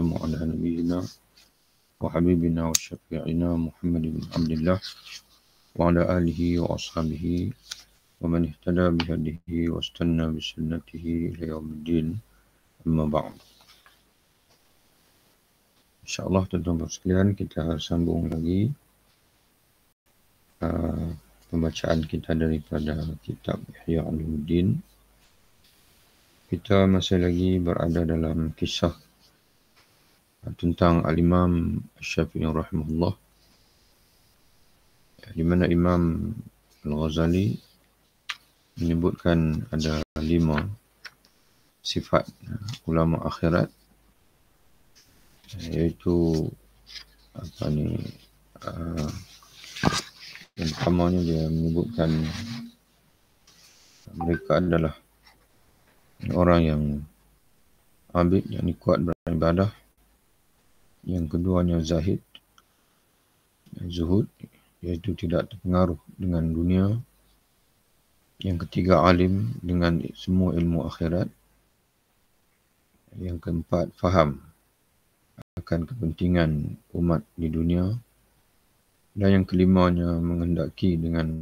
والسلام على نبينا وحبيبنا وشفيعنا محمد بن عبد الله وعلى آله وأصحابه ومن اهتدى بهديه واستنى بسنته إلى يوم الدين. Amma ba'd. InsyaAllah tuan-tuan sekalian, kita sambung lagi pembacaan kita daripada kitab Ihya Ulumuddin. Kita masih lagi berada dalam kisah tentang Al-Imam Syafi'i rahimahullah, di mana Imam Al-Ghazali menyebutkan ada 5 sifat ulama akhirat, iaitu yang pertamanya dia menyebutkan mereka adalah orang yang abid, yakni kuat beribadah. Yang keduanya zahid, zuhud, iaitu tidak terpengaruh dengan dunia. Yang ketiga alim dengan semua ilmu akhirat. Yang keempat faham akan kepentingan umat di dunia. Dan yang kelimanya menghendaki dengan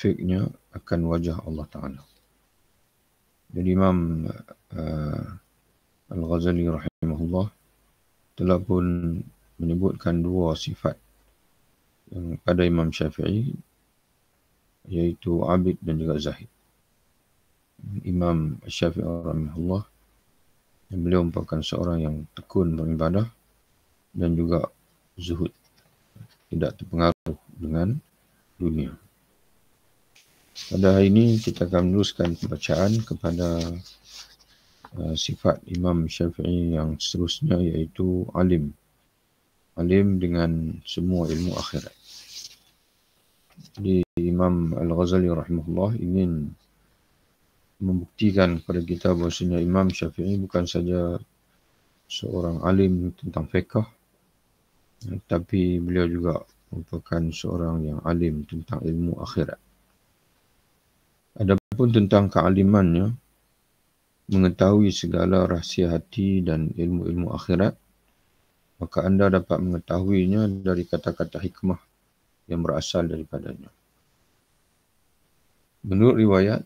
fikirnya akan wajah Allah Ta'ala. Jadi Imam Al-Ghazali rahimahullah telah pun menyebutkan 2 sifat yang pada Imam Syafi'i, iaitu abid dan juga zahid. Imam Syafi'i rahimahullah, beliau merupakan seorang yang tekun beribadah dan juga zuhud, tidak terpengaruh dengan dunia. Pada hari ini kita akan meneruskan pembacaan kepada sifat Imam Syafi'i yang seterusnya, iaitu alim. Alim dengan semua ilmu akhirat. Jadi Imam Al-Ghazali rahimahullah ingin membuktikan kepada kita bahawasanya Imam Syafi'i bukan saja seorang alim tentang fiqh, tapi beliau juga merupakan seorang yang alim tentang ilmu akhirat. Adapun tentang kealimannya, mengetahui segala rahsia hati dan ilmu-ilmu akhirat, maka anda dapat mengetahuinya dari kata-kata hikmah yang berasal daripadanya. Menurut riwayat,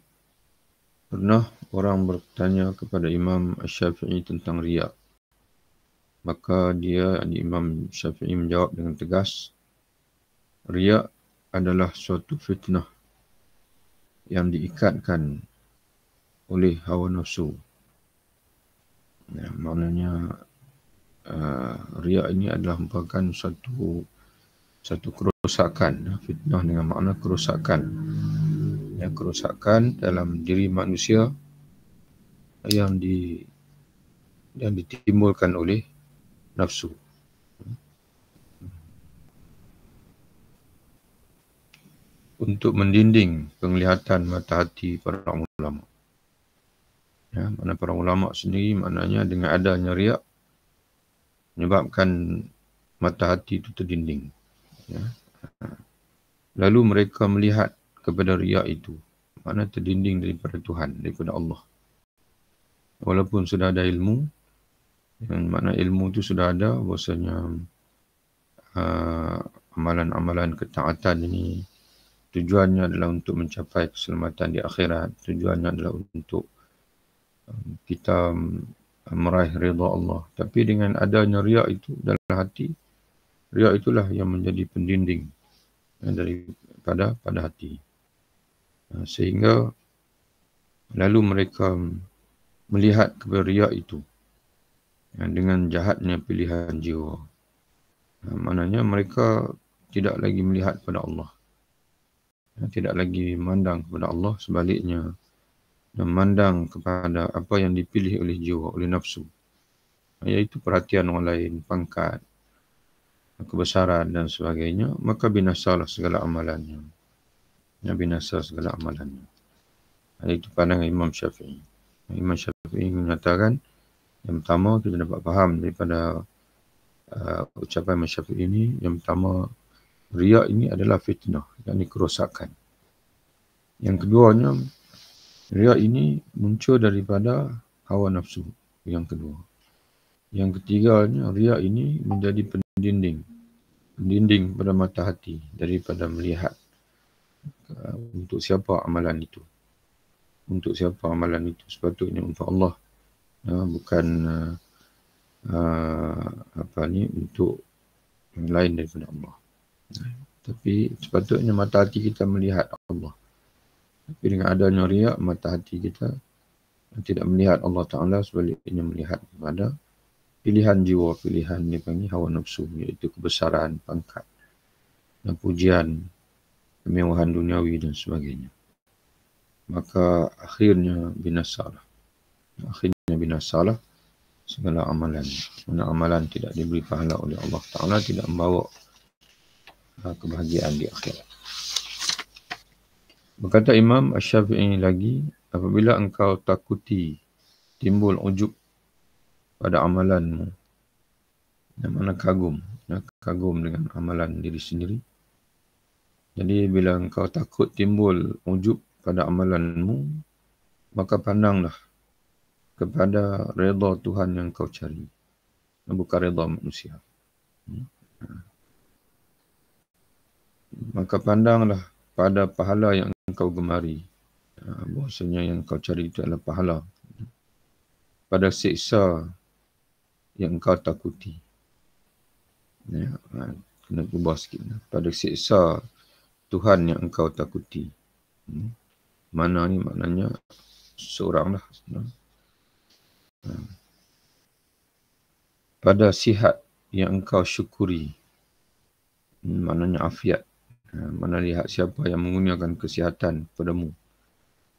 pernah orang bertanya kepada Imam Syafi'i tentang riya. Maka Imam Syafi'i menjawab dengan tegas, riya adalah suatu fitnah yang diikatkan oleh hawa nafsu. Maknanya riya ini adalah merupakan satu kerosakan. Fitnah dengan makna kerosakan. Kerosakan dalam diri manusia yang ditimbulkan oleh nafsu. Untuk mendinding penglihatan mata hati para ulama. Mana para ulama sendiri, maknanya dengan adanya riya menyebabkan mata hati itu terdinding. Lalu mereka melihat kepada riya itu, makna terdinding daripada Tuhan, daripada Allah. Walaupun sudah ada ilmu, yang makna ilmu itu sudah ada, bahasanya amalan-amalan ketaatan ini tujuannya adalah untuk mencapai keselamatan di akhirat. Tujuannya adalah untuk kita meraih redha Allah. Tapi dengan adanya riya itu dalam hati, riya itulah yang menjadi pendinding daripada hati. Sehingga lalu mereka melihat kepada riya itu dengan jahatnya pilihan jiwa. Maknanya mereka tidak lagi melihat kepada Allah. Tidak lagi memandang kepada Allah, sebaliknya memandang kepada apa yang dipilih oleh jiwa, oleh nafsu, iaitu perhatian orang lain, pangkat, kebesaran dan sebagainya. Maka binasalah segala amalannya. Binasa segala amalannya. Itu pandangan Imam Syafi'i. Imam Syafi'i menyatakan, yang pertama kita dapat faham daripada ucapan Imam Syafi'i ini, yang pertama, riya ini adalah fitnah, yakni kerosakan. Yang keduanya, riya ini muncul daripada hawa nafsu. Yang kedua, Yang ketiganya, riak ini menjadi pendinding pada mata hati daripada melihat untuk siapa amalan itu. Untuk siapa amalan itu, sepatutnya untuk Allah, bukan untuk yang lain daripada Allah. Tapi sepatutnya mata hati kita melihat Allah. Tapi dengan adanya riak, mata hati kita tidak melihat Allah Ta'ala, sebaliknya melihat kepada pilihan jiwa, pilihan dipanggil hawa nafsu, iaitu kebesaran, pangkat, dan pujian, kemewahan duniawi dan sebagainya. Maka akhirnya binasalah. Segala amalan. Mana amalan tidak diberi pahala oleh Allah Ta'ala, tidak membawa kebahagiaan di akhirat. Berkata Imam Asy-Syafi'i lagi, apabila engkau takuti timbul ujub pada amalanmu, yang mana kagum dengan amalan diri sendiri. Jadi bila engkau takut timbul ujub pada amalanmu, maka pandanglah kepada redha Tuhan yang kau cari, bukan redha manusia. Maka pandanglah pada pahala yang engkau gemari. Bahasanya yang kau cari itu adalah pahala. Pada siksa yang engkau takuti. Kena ubah sikit. Pada siksa Tuhan yang engkau takuti. Mana ni maknanya seorang lah. Pada sihat yang engkau syukuri. Maknanya afiat. Mana lihat siapa yang menggunakan kesihatan padamu.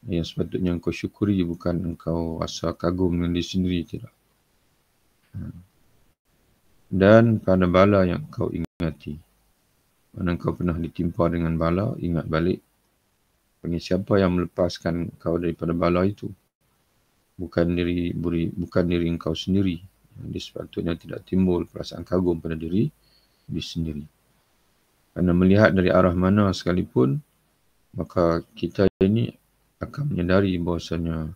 Yang sepatutnya engkau syukuri, bukan engkau rasa kagum dengan diri sendiri, tidak. Dan pada bala yang engkau ingati. Mana engkau pernah ditimpa dengan bala, ingat balik. Bagi siapa yang melepaskan engkau daripada bala itu. Bukan diri engkau sendiri. Jadi sepatutnya tidak timbul perasaan kagum pada diri sendiri. Kerana melihat dari arah mana sekalipun, maka kita ini akan menyadari bahawasanya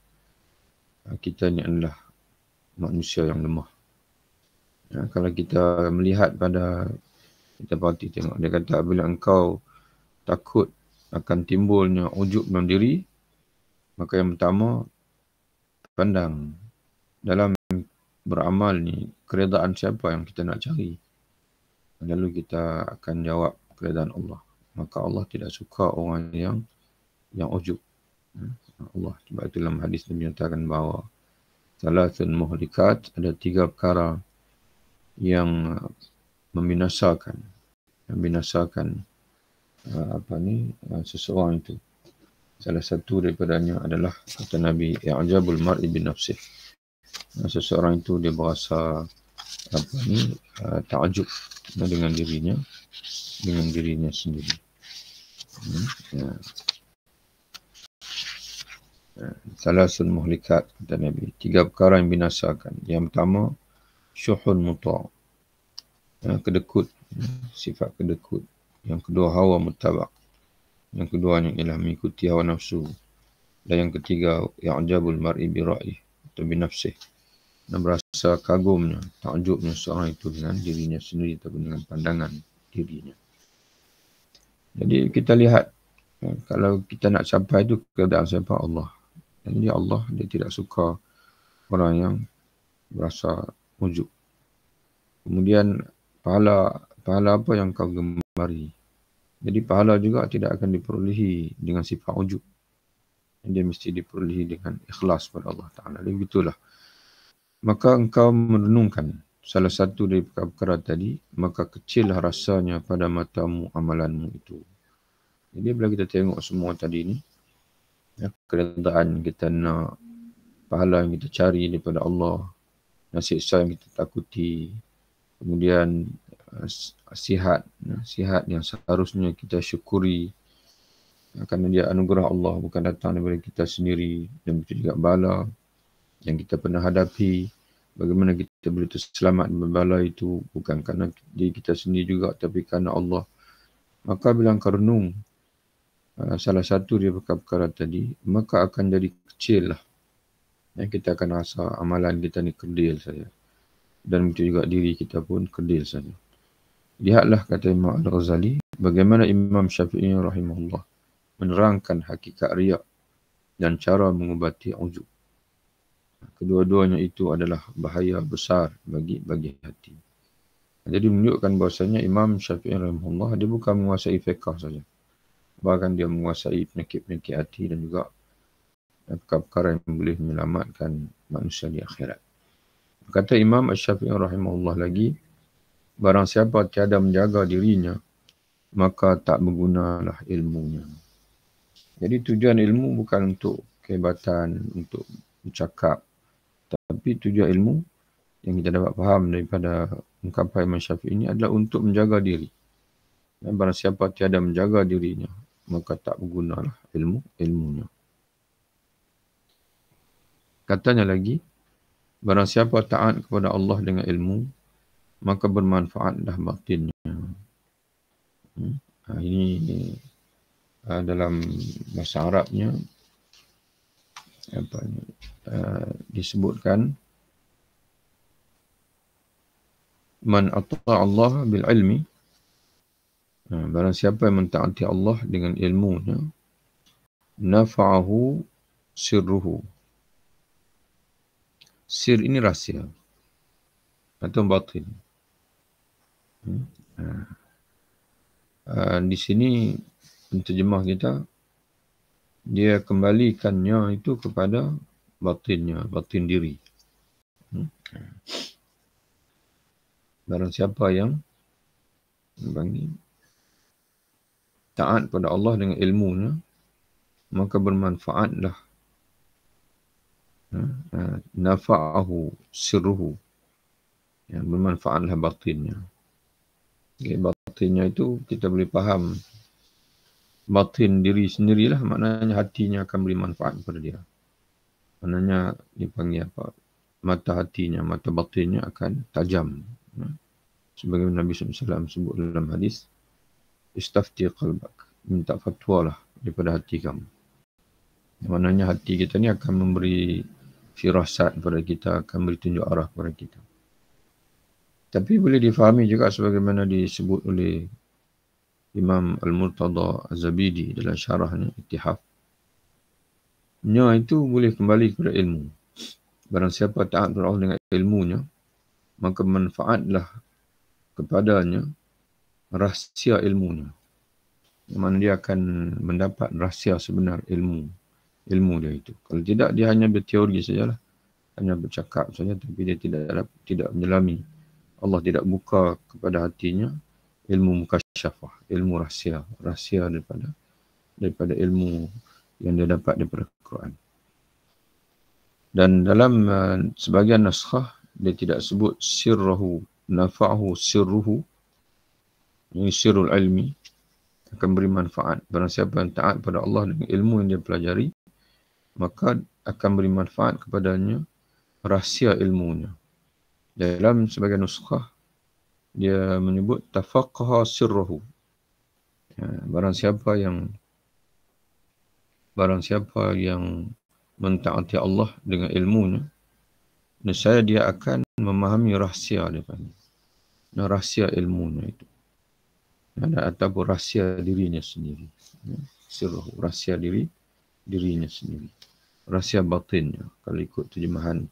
kita ini adalah manusia yang lemah. Kalau kita melihat pada, kita perhati tengok, dia kata bila engkau takut akan timbulnya ujub dalam diri, maka yang pertama, pandang dalam beramal ni, keredaan siapa yang kita nak cari. Lalu kita akan jawab keredaan Allah. Maka Allah tidak suka orang yang ujub. Allah. Sebab itu dalam hadis Nabi menyatakan bahawa salasun muhlikat, ada 3 perkara yang membinasakan seseorang itu. Salah satu daripadanya adalah kata Nabi, i'jabul mar'i bin nafsih. Seseorang itu dia berasa ta'ajub dengan dirinya sendiri. Salasun muhlikat, kata Nabi, 3 perkara yang binasakan. Yang pertama, syuhun muta', kedekut, sifat kedekut. Yang kedua, hawa mutabak. Yang keduanya ialah mengikuti hawa nafsu. Dan yang ketiga, i'jabul mar'i bi ra'ih atau bi nafsih. Dan berasa kagumnya, takjubnya seorang itu dengan dirinya sendiri atau dengan pandangan dirinya. Jadi kita lihat, kalau kita nak sampai itu keadaan siapa? Allah. Jadi Allah, dia tidak suka orang yang berasa ujub. Kemudian pahala apa yang kau gemari. Jadi pahala juga tidak akan diperolehi dengan sifat ujub. Dia mesti diperolehi dengan ikhlas pada Allah Ta'ala. Jadi begitulah. Maka engkau merenungkan salah satu dari perkara tadi, maka kecillah rasanya pada matamu amalanmu itu. Jadi bila kita tengok semua tadi ni, keredaan kita nak, pahala yang kita cari daripada Allah, siksa yang kita takuti, kemudian sihat yang seharusnya kita syukuri kerana dia anugerah Allah, bukan datang daripada kita sendiri. Dan begitu juga bala yang kita pernah hadapi, bagaimana kita boleh terselamat dari bala itu, bukan kerana diri kita sendiri juga, tapi kerana Allah. Maka bila engkau renung salah satu dia perkara tadi, maka akan jadi kecil lah. Dan kita akan rasa amalan kita ni kerdil saja. dan begitu juga diri kita pun kerdil saja. Lihatlah, kata Imam Al-Ghazali, bagaimana Imam Syafi'i rahimahullah menerangkan hakikat riak dan cara mengubati ujub. Kedua-duanya itu adalah bahaya besar bagi hati. Jadi menunjukkan bahawasanya Imam Syafi'i rahimahullah dia bukan menguasai fiqh saja, bahkan dia menguasai penyakit-penyakit hati dan juga perkara-perkara yang boleh menyelamatkan manusia di akhirat. Kata Imam Syafi'i rahimahullah lagi, barang siapa tiada menjaga dirinya, maka tak bergunalah ilmunya. Jadi tujuan ilmu bukan untuk kehebatan, untuk bercakap, tapi tujuan ilmu yang kita dapat faham daripada ungkapan Imam Syafi'i ini adalah untuk menjaga diri. Dan barang siapa tiada menjaga dirinya, maka tak bergunalah ilmunya. Katanya lagi, barang siapa taat kepada Allah dengan ilmu, maka bermanfaatlah batinnya. Ini dalam bahasa Arabnya disebutkan man ata'a Allah bil ilmi, barang siapa yang mentaati Allah dengan ilmunya, nafa'ahu sirruhu. Sir ini rahsia atau batin. Di sini penterjemah kita dia kembalikannya itu kepada batinnya, batin diri. Barang siapa yang taat pada Allah dengan ilmunya, maka bermanfaatlah nafa'ahu sirruhu, bermanfaatlah batinnya. Batinnya itu kita boleh faham batin diri sendirilah, maknanya hatinya akan beri manfaat kepada dia. Maknanya dipanggil apa? Mata hatinya, mata batinnya akan tajam. Sebagaimana Nabi SAW sebut dalam hadis, istafti qalbak, minta fatwa lah daripada hati kamu. Maknanya hati kita ni akan memberi firasat kepada kita, akan beri tunjuk arah kepada kita. Tapi boleh difahami juga sebagaimana disebut oleh Imam Al-Murtada Az-Zabidi dalam syarahnya Ittihaf. Nya itu boleh kembali kepada ilmu. Barang siapa taat kepada Allah dengan ilmunya, maka manfaatlah kepadanya rahsia ilmunya. Mana dia akan mendapat rahsia sebenar ilmu dia itu. Kalau tidak, dia hanya berteori sajalah, hanya bercakap saja, tapi dia tidak menyelami. Allah tidak buka kepada hatinya ilmu mukasyafah, ilmu rahsia daripada ilmu yang dia dapat daripada Quran. Dan dalam sebahagian naskah dia tidak sebut sirruhu, nafa'ahu sirruhu, ini sirrul ilmi, akan beri manfaat. Barang siapa yang taat pada Allah dengan ilmu yang dia pelajari, maka akan beri manfaat kepadanya rahsia ilmunya. Dalam sebagian nuskah dia menyebut tafaqaha sirruhu. Barang siapa yang mentaati Allah dengan ilmunya, nescaya dia akan memahami rahsia daripada rahsia ilmunya itu. Ataupun rahsia dirinya sendiri. Sirruhu, rahsia dirinya sendiri. Rahsia batinnya, kalau ikut terjemahan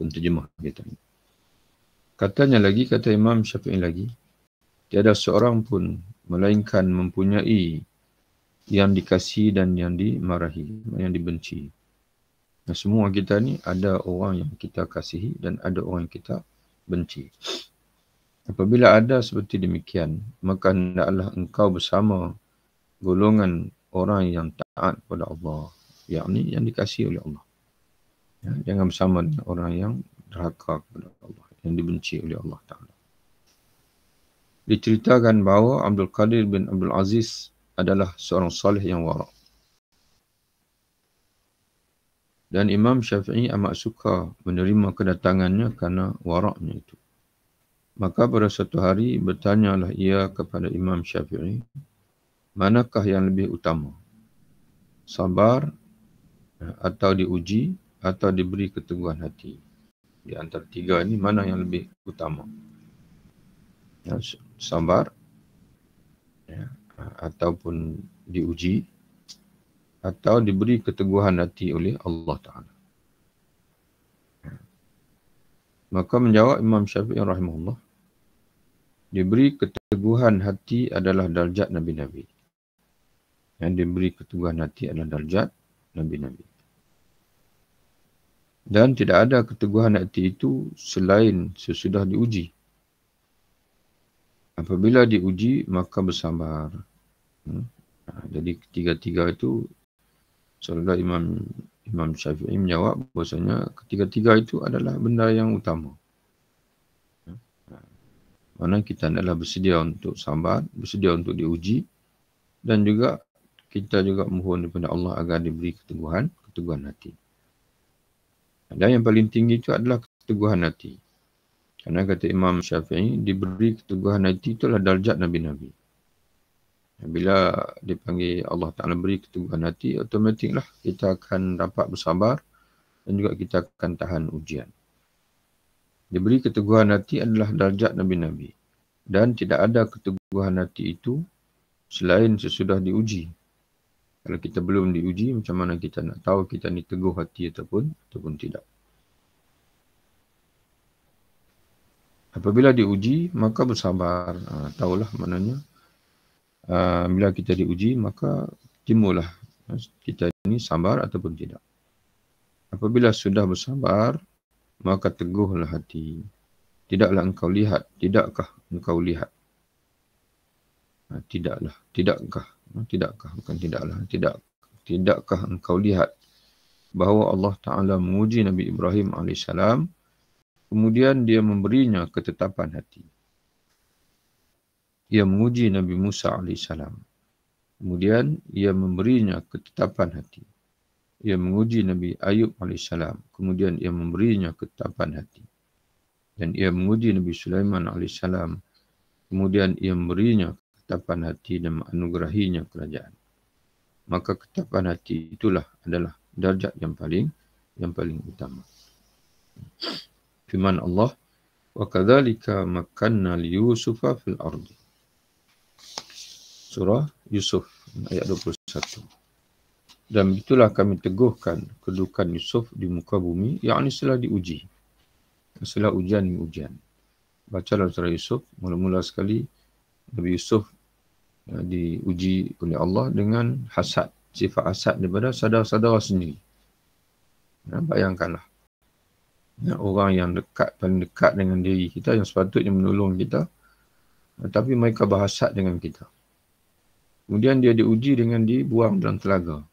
penterjemah kita ni. Katanya lagi, kata Imam Syafi'i lagi, tiada seorang pun melainkan mempunyai yang dikasihi dan yang dimarahi, yang dibenci. Nah, semua kita ni ada orang yang kita kasihi dan ada orang yang kita benci. Apabila ada seperti demikian, maka hendaklah engkau bersama golongan orang yang taat kepada Allah, yakni yang dikasihi oleh Allah. Jangan bersama dengan orang yang derhaka kepada Allah, yang dibenci oleh Allah Ta'ala. Diceritakan bahawa Abdul Qadir bin Abdul Aziz adalah seorang salih yang wara'. Dan Imam Syafi'i amat suka menerima kedatangannya kerana waraknya itu. Maka pada suatu hari bertanyalah ia kepada Imam Syafi'i, manakah yang lebih utama? Sabar atau diuji atau diberi keteguhan hati? Di antara tiga ini mana yang lebih utama? Ya, sabar, ya, ataupun diuji, atau diberi keteguhan hati oleh Allah Ta'ala. Maka menjawab Imam Syafi'i rahimahullah, diberi keteguhan hati adalah darjat Nabi-Nabi. Yang diberi keteguhan hati adalah darjat Nabi-Nabi. Dan tidak ada keteguhan hati itu selain sesudah diuji. Apabila diuji, maka bersabar. Jadi ketiga-tiga itu, seolah Imam Syafi'i menjawab bahasanya ketiga-tiga itu adalah benda yang utama. Mana kita adalah bersedia untuk sabar, bersedia untuk diuji, dan juga kita juga mohon kepada Allah agar diberi keteguhan hati. Dan yang paling tinggi itu adalah keteguhan hati. Karena kata Imam Syafi'i, diberi keteguhan hati itulah darjat Nabi-Nabi. Bila dipanggil Allah Ta'ala beri keteguhan hati, otomatiklah kita akan dapat bersabar dan juga kita akan tahan ujian. Diberi keteguhan hati adalah darjat Nabi-Nabi. Dan tidak ada keteguhan hati itu selain sesudah diuji. Kalau kita belum diuji, macam mana kita nak tahu kita ni teguh hati ataupun tidak. Apabila diuji, maka bersabar. Tahulah maknanya. Bila kita diuji, maka timbullah kita ini sabar ataupun tidak. Apabila sudah bersabar, maka teguhlah hati. Tidakkah engkau lihat? Tidakkah engkau lihat bahawa Allah Ta'ala menguji Nabi Ibrahim AS, kemudian dia memberinya ketetapan hati. Ia menguji Nabi Musa AS, kemudian ia memberinya ketetapan hati. Ia menguji Nabi Ayub AS, kemudian ia memberinya ketetapan hati. Dan ia menguji Nabi Sulaiman AS, kemudian ia memberinya ketetapan hati dan menganugerahinya kerajaan. Maka ketetapan hati itulah adalah darjat yang paling utama. Firman Allah, wa kadzalika makkanna li Yusufa fil ardi. Surah Yusuf ayat 21. Dan itulah kami teguhkan kedudukan Yusuf di muka bumi, yakni setelah diuji. Setelah ujian. Bacalah surah Yusuf, mula-mula sekali Nabi Yusuf diuji oleh Allah dengan hasad, sifat hasad daripada saudara-saudara sendiri. Bayangkanlah, orang yang paling dekat dengan diri kita, yang sepatutnya menolong kita, tapi mereka berhasad dengan kita. Kemudian dia diuji dengan dibuang dalam telaga.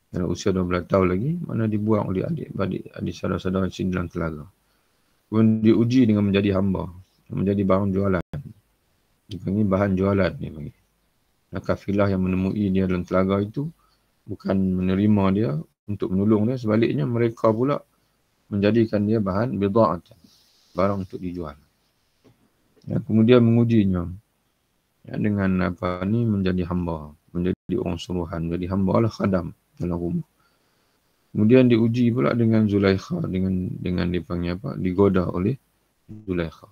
Dalam usia 12 tahun lagi, mana dibuang oleh adik saudara-saudara sini dalam telaga. Kemudian diuji dengan menjadi hamba, menjadi barang jualan. Dipanggil bahan jualan ni panggil. Kafilah yang menemui dia dalam telaga itu bukan menerima dia untuk menolong dia, sebaliknya mereka pula menjadikan dia bahan bid'ah, barang untuk dijual. Kemudian mengujinya dengan menjadi hamba, menjadi orang suruhan, menjadi hamba lah khadam dalam rumah. Kemudian diuji pula dengan Zulaikha, dengan dipanggil digoda oleh Zulaikha.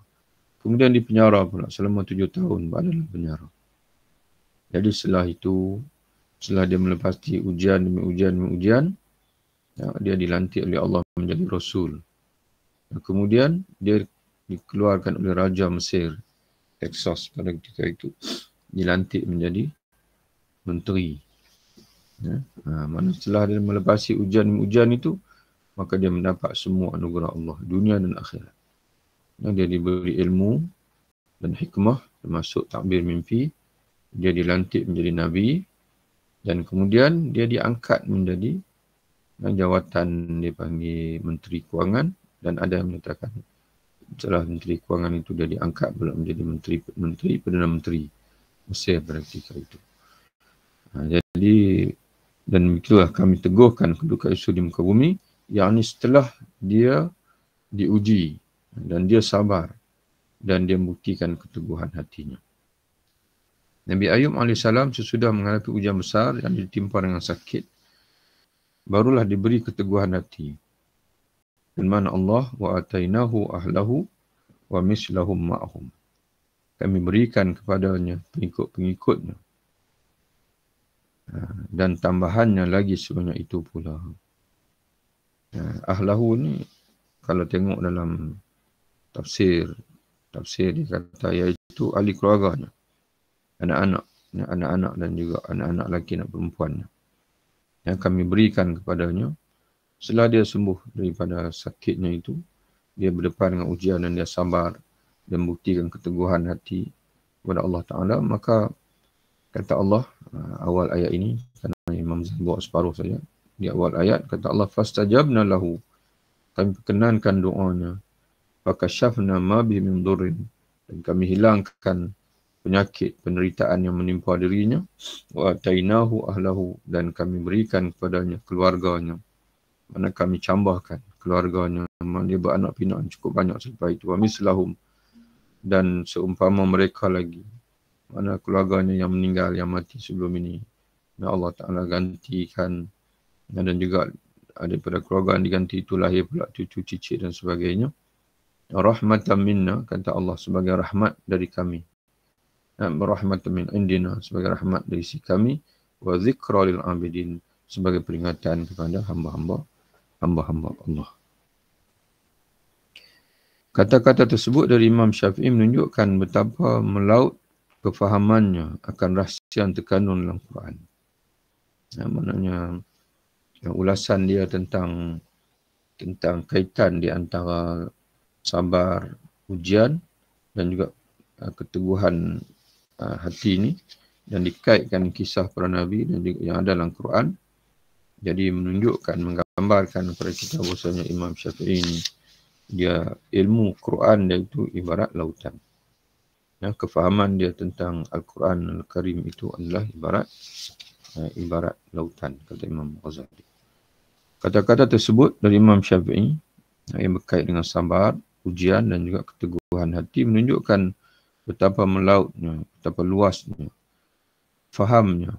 Kemudian dipenjara pula selama 7 tahun berada dalam penjara. Jadi setelah itu, setelah dia melepasi ujian demi ujian, dia dilantik oleh Allah menjadi Rasul. Kemudian dia dikeluarkan oleh Raja Mesir, Texas pada ketika itu, dilantik menjadi menteri. Mana setelah dia melepasi ujian itu, maka dia mendapat semua anugerah Allah, dunia dan akhirat. Dia diberi ilmu dan hikmah, termasuk takbir mimpi. Dia dilantik menjadi Nabi. Dan kemudian dia diangkat menjadi jawatan dipanggil Menteri Kewangan. Dan ada yang menyatakan setelah Menteri Kewangan itu dia diangkat pula menjadi Perdana Menteri Mesir pada ketika itu. Jadi, dan itulah kami teguhkan kedudukan Yusuf di muka bumi, yakni setelah dia diuji dan dia sabar dan dia membuktikan keteguhan hatinya. Nabi Ayub AS sesudah menghadapi ujian besar yang ditimpa dengan sakit, barulah diberi keteguhan hati. Firman Allah, wa atainahu ahlahu wa mislahum ma'hum. Kami berikan kepadanya pengikut-pengikutnya dan tambahannya lagi sebanyak itu pula. Ahlahu ni kalau tengok dalam tafsir dia kata iaitu ahli keluarganya, anak-anak dan juga anak-anak lelaki dan perempuannya yang kami berikan kepadanya setelah dia sembuh daripada sakitnya itu. Dia berdepan dengan ujian dan dia sabar dan buktikan keteguhan hati kepada Allah Ta'ala. Maka kata Allah, awal ayat ini, kerana Imam Zain bawa separuh saja. Di awal ayat kata Allah, fastajabna lahu. Kami perkenankan doanya. Fakashafna ma bihi min dhurrin. Dan kami hilangkan penyakit, penderitaan yang menimpa dirinya. Wa atainahu ahlahu. Dan kami berikan kepadanya keluarganya. Mana kami cambahkan keluarganya. Dia beranak pinak cukup banyak selepas itu. Wa mislahum. Dan seumpama mereka lagi. Mana keluarganya yang meninggal, yang mati sebelum ini. Ya Allah Ta'ala gantikan. Dan juga daripada keluarga yang diganti itu lahir pula cucu, cicit dan sebagainya. Rahmatan minna, kata Allah, sebagai rahmat dari kami. Rahmatan min indina, sebagai rahmat dari si kami. Wa zikra lil abidin, sebagai peringatan kepada hamba-hamba Allah. Kata-kata tersebut dari Imam Syafi'i menunjukkan betapa melaut kefahamannya akan rahsia yang terkandung dalam Quran. Maknanya ulasan dia tentang kaitan di antara sabar, ujian dan juga keteguhan hati ini, dan dikaitkan kisah para nabi dan juga yang ada dalam Quran. Jadi menunjukkan, menggambarkan kepada kita bahasanya Imam Syafi'i ini dia ilmu Quran dia itu ibarat lautan. Kefahaman dia tentang Al-Quran Al-Karim itu adalah ibarat lautan, kata Imam Ghazali. Kata-kata tersebut dari Imam Syafi'i yang berkait dengan sabar, ujian dan juga keteguhan hati menunjukkan betapa melautnya, betapa luasnya fahamnya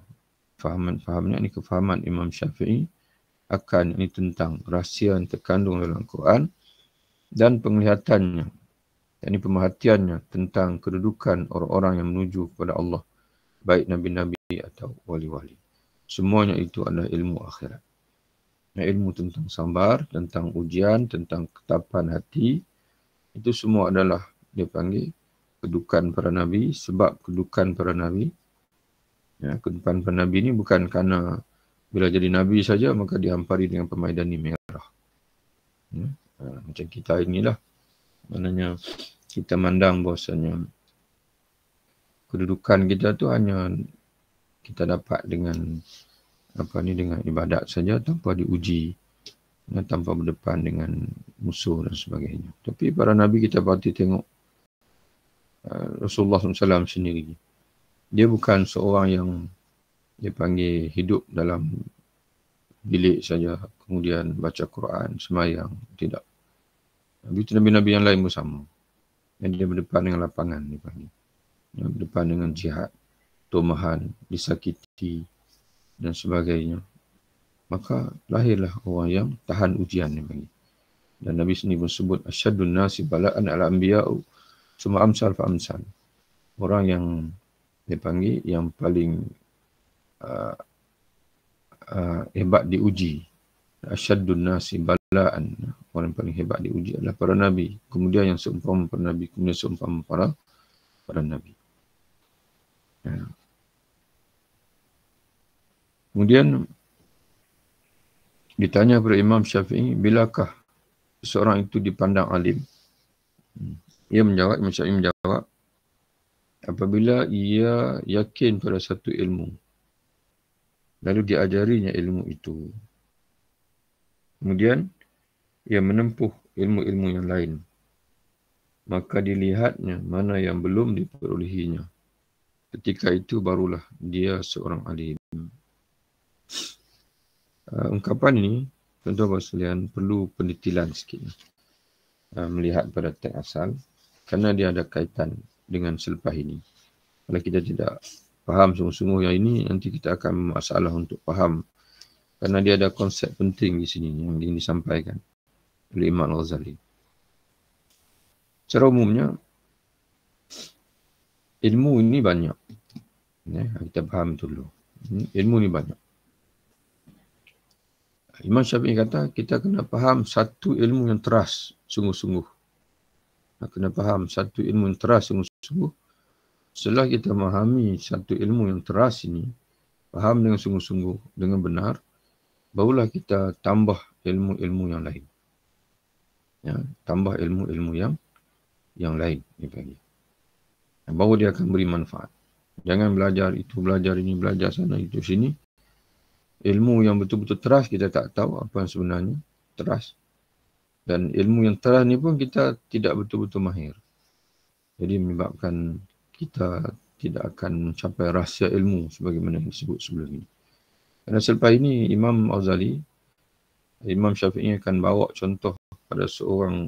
ini kefahaman Imam Syafi'i akan ini tentang rahsia yang terkandung dalam Quran dan penglihatannya, yakni pemerhatiannya tentang kedudukan orang-orang yang menuju kepada Allah, baik nabi-nabi atau wali-wali. Semuanya itu adalah ilmu akhirat. Ilmu tentang sabar, tentang ujian, tentang ketapan hati, itu semua adalah dia panggil kedudukan para nabi. Sebab kedudukan para nabi, kedudukan para nabi ini bukan kerana bila jadi nabi saja maka dihampari dengan pemaidani merah. Macam kita inilah, maknanya kita mandang bahasanya kedudukan kita tu hanya kita dapat dengan dengan ibadat saja tanpa diuji, tanpa berdepan dengan musuh dan sebagainya. Tapi para nabi kita berarti tengok Rasulullah SAW sendiri. Dia bukan seorang yang dia panggil hidup dalam bilik saja, kemudian baca Quran, semayang. Tidak. Begitu nabi-nabi yang lain pun sama. Yang dia berdepan dengan lapangan, dia panggil. Yang berdepan dengan jihad, tomahan, disakiti dan sebagainya. Maka lahirlah orang yang tahan ujian, dia panggil. Dan Nabi sendiri pun sebut asyadun nasi bala'an ala anbiya'u summa amsal fa amsal. Orang yang dia panggil yang paling hebat diuji. Asyadun nasi bala'an, orang yang paling hebat diuji adalah para nabi. Kemudian yang seumpama para nabi, kemudian seumpama para nabi. Kemudian ditanya kepada Imam Syafi'i, bilakah seorang itu dipandang alim? Imam Syafi'i menjawab, apabila ia yakin pada satu ilmu, lalu diajarinya ilmu itu. Kemudian ia menempuh ilmu-ilmu yang lain, maka dilihatnya mana yang belum diperolehinya. Ketika itu barulah dia seorang alim. Ungkapan ini, tuan-tuan sekalian, perlu pendetilan sikit. Melihat pada teks asal, kerana dia ada kaitan dengan selepas ini. Kalau kita tidak faham sungguh-sungguh yang ini, nanti kita akan masalah untuk faham. Kerana dia ada konsep penting di sini yang ingin disampaikan. oleh Imam Al-Ghazali. Secara umumnya, ilmu ini banyak. Kita faham dulu. Ilmu ini banyak. Imam Syafi'i kata, kita kena faham satu ilmu yang teras, sungguh-sungguh. Kena faham satu ilmu yang teras, sungguh-sungguh. Setelah kita memahami satu ilmu yang teras ini, faham dengan sungguh-sungguh, dengan benar, barulah kita tambah ilmu-ilmu yang lain. Tambah ilmu-ilmu yang lain. Baru dia akan beri manfaat. Jangan belajar itu, belajar ini, belajar sana, itu, sini. Ilmu yang betul-betul teras kita tak tahu apa yang sebenarnya teras. Dan ilmu yang teras ni pun kita tidak betul-betul mahir. Jadi menyebabkan kita tidak akan mencapai rahsia ilmu sebagaimana yang disebut sebelum ini. Kerana selepas ini Imam Al-Ghazali, Imam Syafi'i akan bawa contoh pada seorang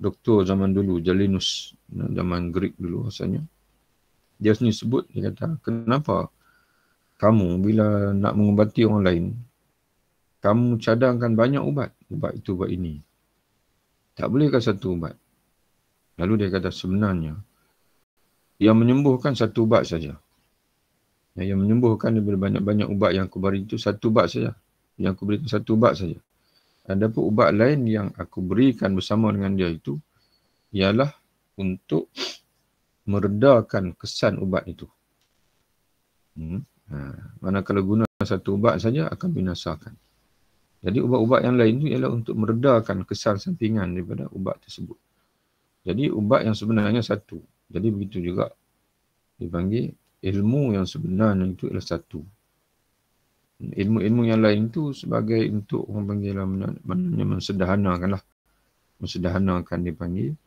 doktor zaman dulu, Jalinus, zaman Greek dulu asalnya. Dia sendiri sebut, dia kata, kenapa kamu bila nak mengubati orang lain, kamu cadangkan banyak ubat. Ubat itu, ubat ini. Tak bolehkah satu ubat? Lalu dia kata sebenarnya, yang menyembuhkan satu ubat saja. Yang menyembuhkan daripada banyak-banyak ubat yang aku beri itu, satu ubat saja. Yang aku berikan satu ubat saja. Adapun ubat lain yang aku berikan bersama dengan dia itu, ialah untuk meredakan kesan ubat itu. Manakala guna satu ubat saja akan binasakan. Jadi ubat-ubat yang lain itu ialah untuk meredakan kesan sampingan daripada ubat tersebut. Jadi ubat yang sebenarnya satu. Jadi begitu juga dipanggil ilmu yang sebenarnya itu ialah satu. Ilmu-ilmu yang lain itu sebagai untuk orang panggil maknanya mensederhanakanlah. Mensederhanakan dipanggil.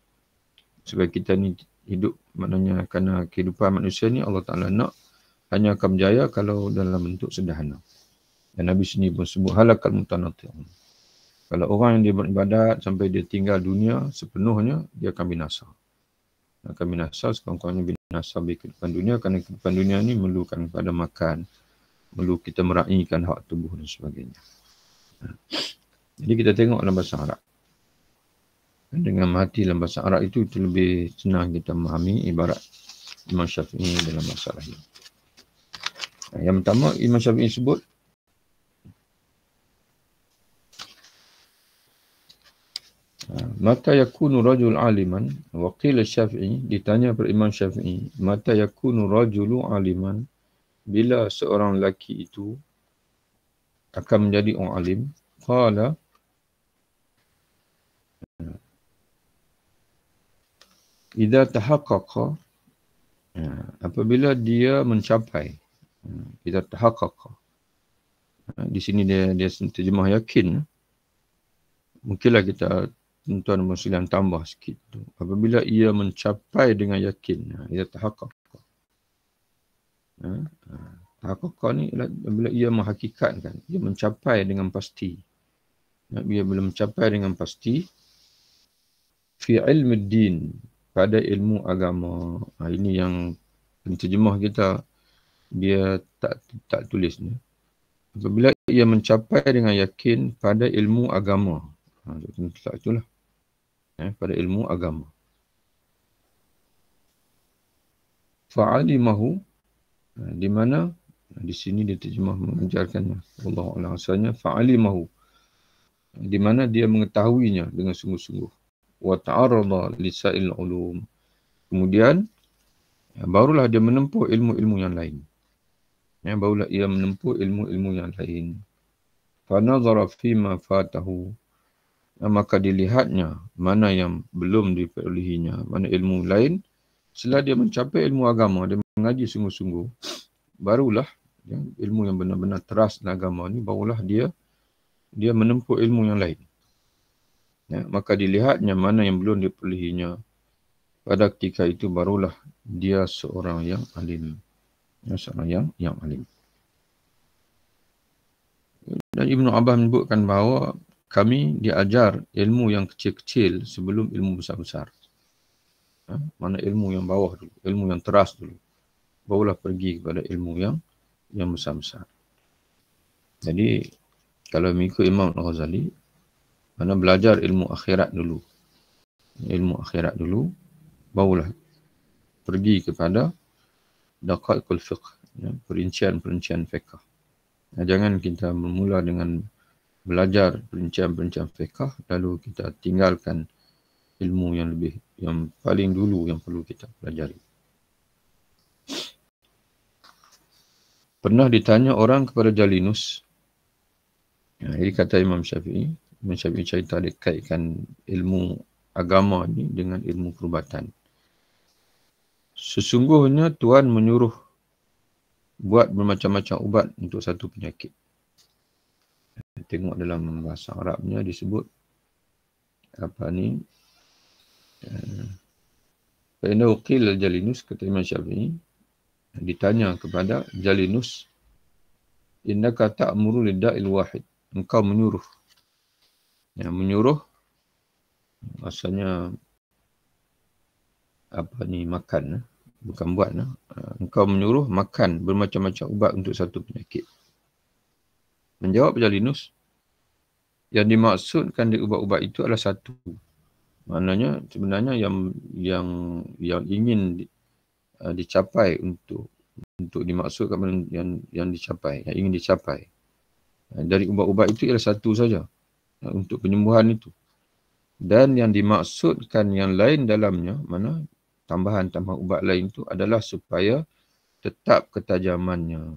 Supaya kita ni hidup maknanya kerana kehidupan manusia ni Allah Ta'ala nak hanya akan berjaya kalau dalam bentuk sederhana. Dan Nabi sendiri pun sebut halakal mutanatti'un. Kalau orang yang dia beribadat sampai dia tinggal dunia sepenuhnya, dia akan binasa. Akan binasa, sekurang-kurangnya binasa bagi kehidupan dunia, kerana kehidupan dunia ni memerlukan pada makan, perlu kita meraihkan hak tubuh dan sebagainya. Jadi kita tengok dalam bahasa Arab. Dengan menghati dalam bahasa Arab itu lebih senang kita memahami ibarat Imam Syafi'i dalam masalah ini. Yang pertama, Imam Syafi'i sebut, mata yakunu rajul aliman, wa qila Syafi'i, ditanya pada Imam Syafi'i, mata yakunu rajulu aliman, bila seorang lelaki itu akan menjadi orang alim, qala, idza tahaqqaqa, apabila dia mencapai, idza tahaqqaqa, di sini dia terjemah yakin, mungkinlah kita tuan-tuan muslim tambah sikit tu. Apabila ia mencapai dengan yakin, ia tahaqqaq. Tahaqqaq ni apabila ia menghakikatkan, ia mencapai dengan pasti. Ia belum mencapai dengan pasti fi ilmi din, pada ilmu agama. Ini yang penterjemah kita dia tak tulis ni. Apabila ia mencapai dengan yakin pada ilmu agama. Itulah. Pada ilmu agama. Fa'alimahu, di mana di sini dia terjemah mengajarkannya. Wallahu a'lam. Asalnya fa'alimahu, di mana dia mengetahuinya dengan sungguh-sungguh. Wa ta'arrada li sa'il ulum. Kemudian barulah dia menempuh ilmu-ilmu yang lain. Barulah ia menempuh ilmu-ilmu yang lain. Fa nazara fi ma fatahu, maka dilihatnya mana yang belum diperolehinya, mana ilmu lain. Setelah dia mencapai ilmu agama, dia mengaji sungguh-sungguh, barulah ilmu yang benar-benar teras dalam agama ni, barulah dia menempuh ilmu yang lain. Maka dilihatnya mana yang belum diperolehinya. Pada ketika itu barulah dia seorang yang alim. Seorang yang alim. Dan Ibnu Abbas menyebutkan bahawa kami diajar ilmu yang kecil-kecil sebelum ilmu besar-besar. Mana ilmu yang bawah dulu, ilmu yang teras dulu. Barulah pergi kepada ilmu yang besar-besar. Jadi, kalau mengikut Imam Al-Ghazali, Mana belajar ilmu akhirat dulu. Ilmu akhirat dulu, barulah pergi kepada daqaiqul fiqh, ya, perincian-perincian fiqh. Jangan kita bermula dengan belajar perincian-perincian fiqh, lalu kita tinggalkan ilmu yang paling dulu yang perlu kita pelajari. Pernah ditanya orang kepada Jalinus, ini kata Imam Syafi'i cerita dia kaitkan ilmu agama ni dengan ilmu perubatan. Sesungguhnya Tuhan menyuruh buat bermacam-macam ubat untuk satu penyakit. Tengok dalam bahasa Arabnya disebut apa ni? Fa'inna uqil al-Jalinus, kata Imam Syafi'i, ditanya kepada Jalinus, innaka ta'muru lidda'il wahid. Engkau menyuruh. Ya, menyuruh maksudnya apa ni, makan, bukan buat. Engkau menyuruh makan bermacam-macam ubat untuk satu penyakit. Menjawab Jalinus, yang dimaksudkan di ubat-ubat itu adalah satu. Maknanya sebenarnya yang ingin dicapai untuk dimaksudkan yang dicapai, yang ingin dicapai dari ubat-ubat itu ialah satu saja, untuk penyembuhan itu. Dan yang dimaksudkan yang lain dalamnya, mana tambahan-tambahan ubat lain itu adalah supaya tetap ketajamannya.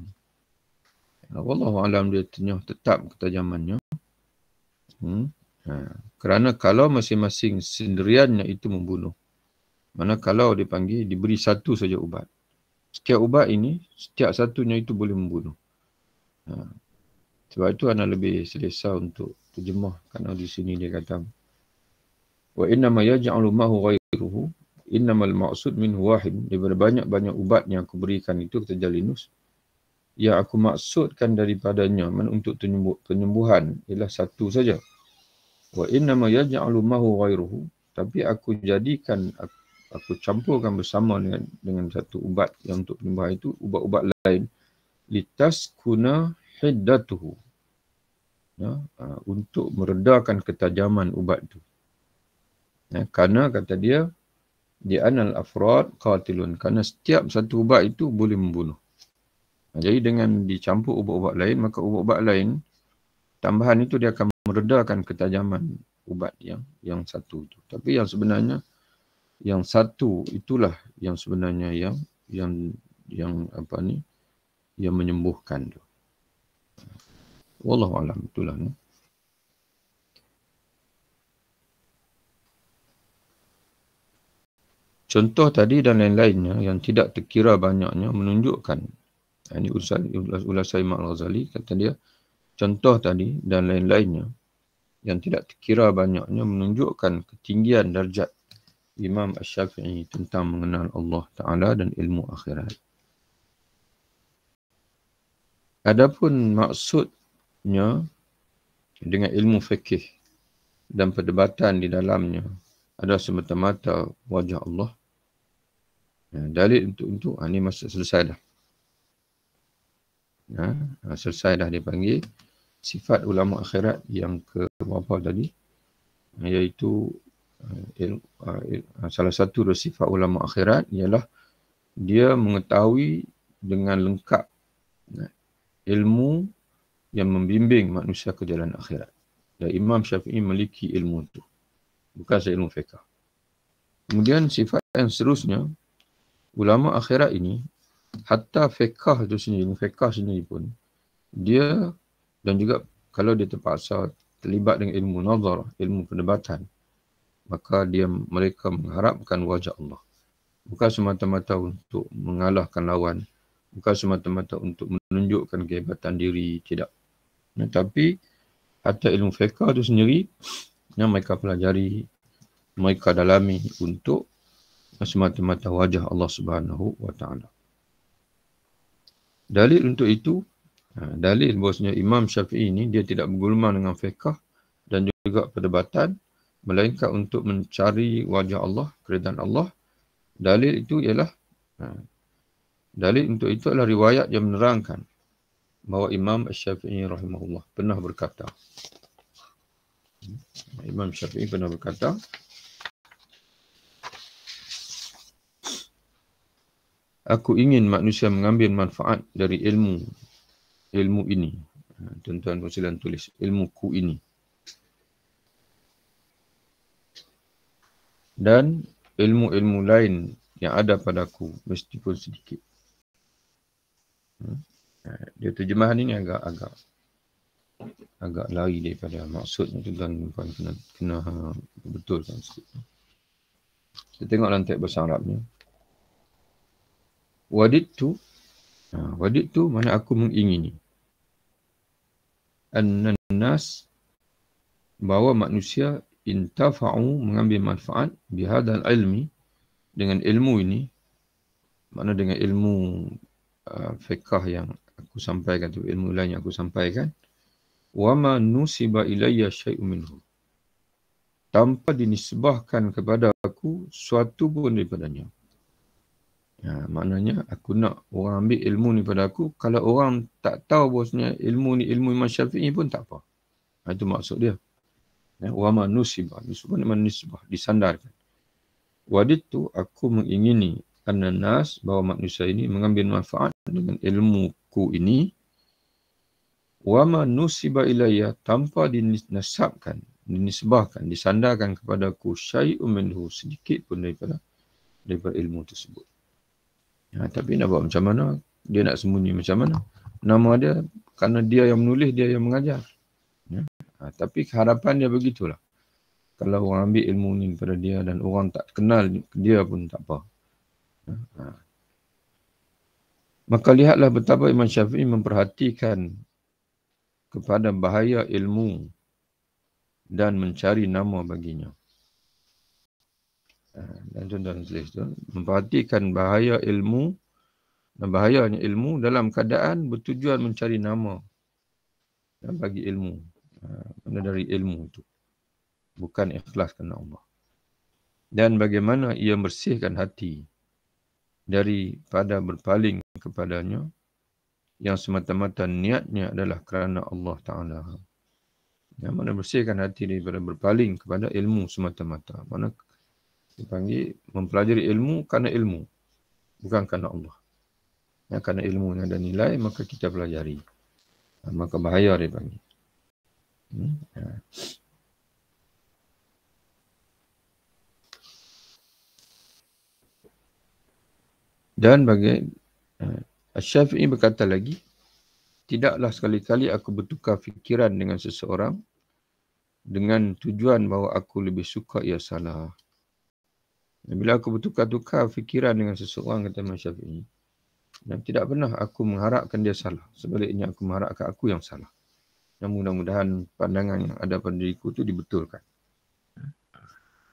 Wallahu a'lam, dia tanya tetap ketajamannya. Kerana kalau masing-masing sendiriannya itu membunuh. Mana kalau dipanggil diberi satu saja ubat. Setiap ubat ini, setiap satunya itu boleh membunuh. Sebab itu anak lebih selesa untuk terjemah. Kerana di sini dia kata, wa innama yaj'alu mahu ghairuhu, innamal maqsud minhu wahid. Daripada banyak-banyak ubat yang aku berikan itu, kata Jalinus, yang aku maksudkan daripadanya untuk penyembuhan ialah satu saja. Wa innama yaj'alu mahu ghairuhu, tapi aku jadikan, aku campurkan bersama dengan satu ubat yang untuk penyembuhan itu, ubat-ubat lain, litaskuna hiddatuhu, ya, untuk meredakan ketajaman ubat itu. Ya, kerana kata dia, di anal afrad qatilun, kerana setiap satu ubat itu boleh membunuh. Jadi dengan dicampur ubat-ubat lain, maka ubat-ubat lain tambahan itu dia akan meredakan ketajaman ubat yang satu itu. Tapi yang sebenarnya yang satu itulah yang sebenarnya yang apa ni, yang menyembuhkan tu. Wallahu a'lam, itulah ni. Contoh tadi dan lain-lainnya yang tidak terkira banyaknya menunjukkan, ini ulasan Imam Al-Ghazali, kata dia, contoh tadi dan lain-lainnya yang tidak terkira banyaknya menunjukkan ketinggian darjat Imam Asy-Syafi'i tentang mengenal Allah Ta'ala dan ilmu akhirat. Adapun maksudnya dengan ilmu fikih dan perdebatan di dalamnya adalah semata-mata wajah Allah. Dalil untuk ini masuk selesai dah. Selesai dah dipanggil sifat ulama akhirat yang ke berapa tadi, iaitu salah satu dari sifat ulama akhirat ialah dia mengetahui dengan lengkap ilmu yang membimbing manusia ke jalan akhirat. Dan Imam Syafi'i memiliki ilmu itu, bukan sahaja ilmu fiqh. Kemudian sifat yang seterusnya, ulama akhirat ini, hatta fiqh itu sendiri, ilmu fiqh sendiri pun, dia, dan juga kalau dia terpaksa terlibat dengan ilmu nazar, ilmu perdebatan, maka mereka mengharapkan wajah Allah. Bukan semata-mata untuk mengalahkan lawan, bukan semata-mata untuk menunjukkan kehebatan diri, tidak. Tapi hatta ilmu fiqh itu sendiri yang mereka pelajari, mereka dalami untuk semata-mata wajah Allah Subhanahu wa Ta'ala. Dalil untuk itu, dalil bahawasanya Imam Syafi'i ini dia tidak bergulma dengan fiqh dan juga perdebatan, melainkan untuk mencari wajah Allah, keridaan Allah. Dalil itu ialah dalil untuk itu adalah riwayat yang menerangkan bahawa Imam Asy-Syafi'i rahimahullah pernah berkata, Imam Syafi'i pernah berkata, aku ingin manusia mengambil manfaat dari ilmu ini. Tuan-tuan silakan tulis ilmuku ini. Dan ilmu-ilmu lain yang ada padaku meskipun sedikit. Dia terjemahan ini agak lari daripada maksudnya, tuan-tuan kena betulkan sikit. Kita tengok dalam teks bahasa Arabnya. Wadidtu mana aku mengingini. An-nas, bahawa manusia intafa'u, mengambil manfaat bihadal ilmi, dengan ilmu ini, makna dengan ilmu fiqh yang aku sampaikan tu, ilmu lain yang aku sampaikan, wa ma nusiba ilayya syai'un minhu, tanpa dinisbahkan kepada aku suatu pun daripadanya. Maknanya aku nak orang ambil ilmu ni pada aku, kalau orang tak tahu bahawasanya ilmu ni ilmu Imam Syafi'i pun tak apa. Itu maksud dia. Wa ma nusiba, nisbah, disandarkan. Wadidtu, aku mengingini, an-nas, bahawa manusia ini mengambil manfaat dengan ilmuku ini, wa ma nusiba ilayya, tanpa dinisbahkan, disandarkan kepadaku syai'un minhu, sedikit pun daripada ilmu tersebut. Tapi nak buat macam mana? Dia nak sembunyi macam mana? Nama dia, kerana dia yang menulis, dia yang mengajar. Tapi harapan dia begitulah. Kalau orang ambil ilmu ni daripada dia dan orang tak kenal dia pun tak apa. Maka lihatlah betapa Imam Syafi'i memperhatikan kepada bahaya ilmu dan mencari nama baginya. Dan tuan-tuan tulis tu, memperhatikan bahaya ilmu dan bahayanya ilmu dalam keadaan bertujuan mencari nama dan bagi ilmu. Mana dari ilmu itu, bukan ikhlas kerana Allah. Dan bagaimana ia bersihkan hati daripada berpaling kepadanya, yang semata-mata niatnya adalah kerana Allah Ta'ala. Yang mana bersihkan hati daripada berpaling kepada ilmu semata-mata. Mana dipanggil mempelajari ilmu kerana ilmu, bukan kerana Allah. Kerana ilmu yang ada nilai, maka kita pelajari. Maka bahaya dia panggil. Dan bagi Asy-Syafi'i berkata lagi, tidaklah sekali-kali aku bertukar fikiran dengan seseorang dengan tujuan bahawa aku lebih suka ia salah. Bila aku bertukar-tukar fikiran dengan seseorang, kata Imam Syafi'i, dan tidak pernah aku mengharapkan dia salah. Sebaliknya aku mengharapkan aku yang salah. Dan mudah-mudahan pandangan yang ada pada diriku itu dibetulkan.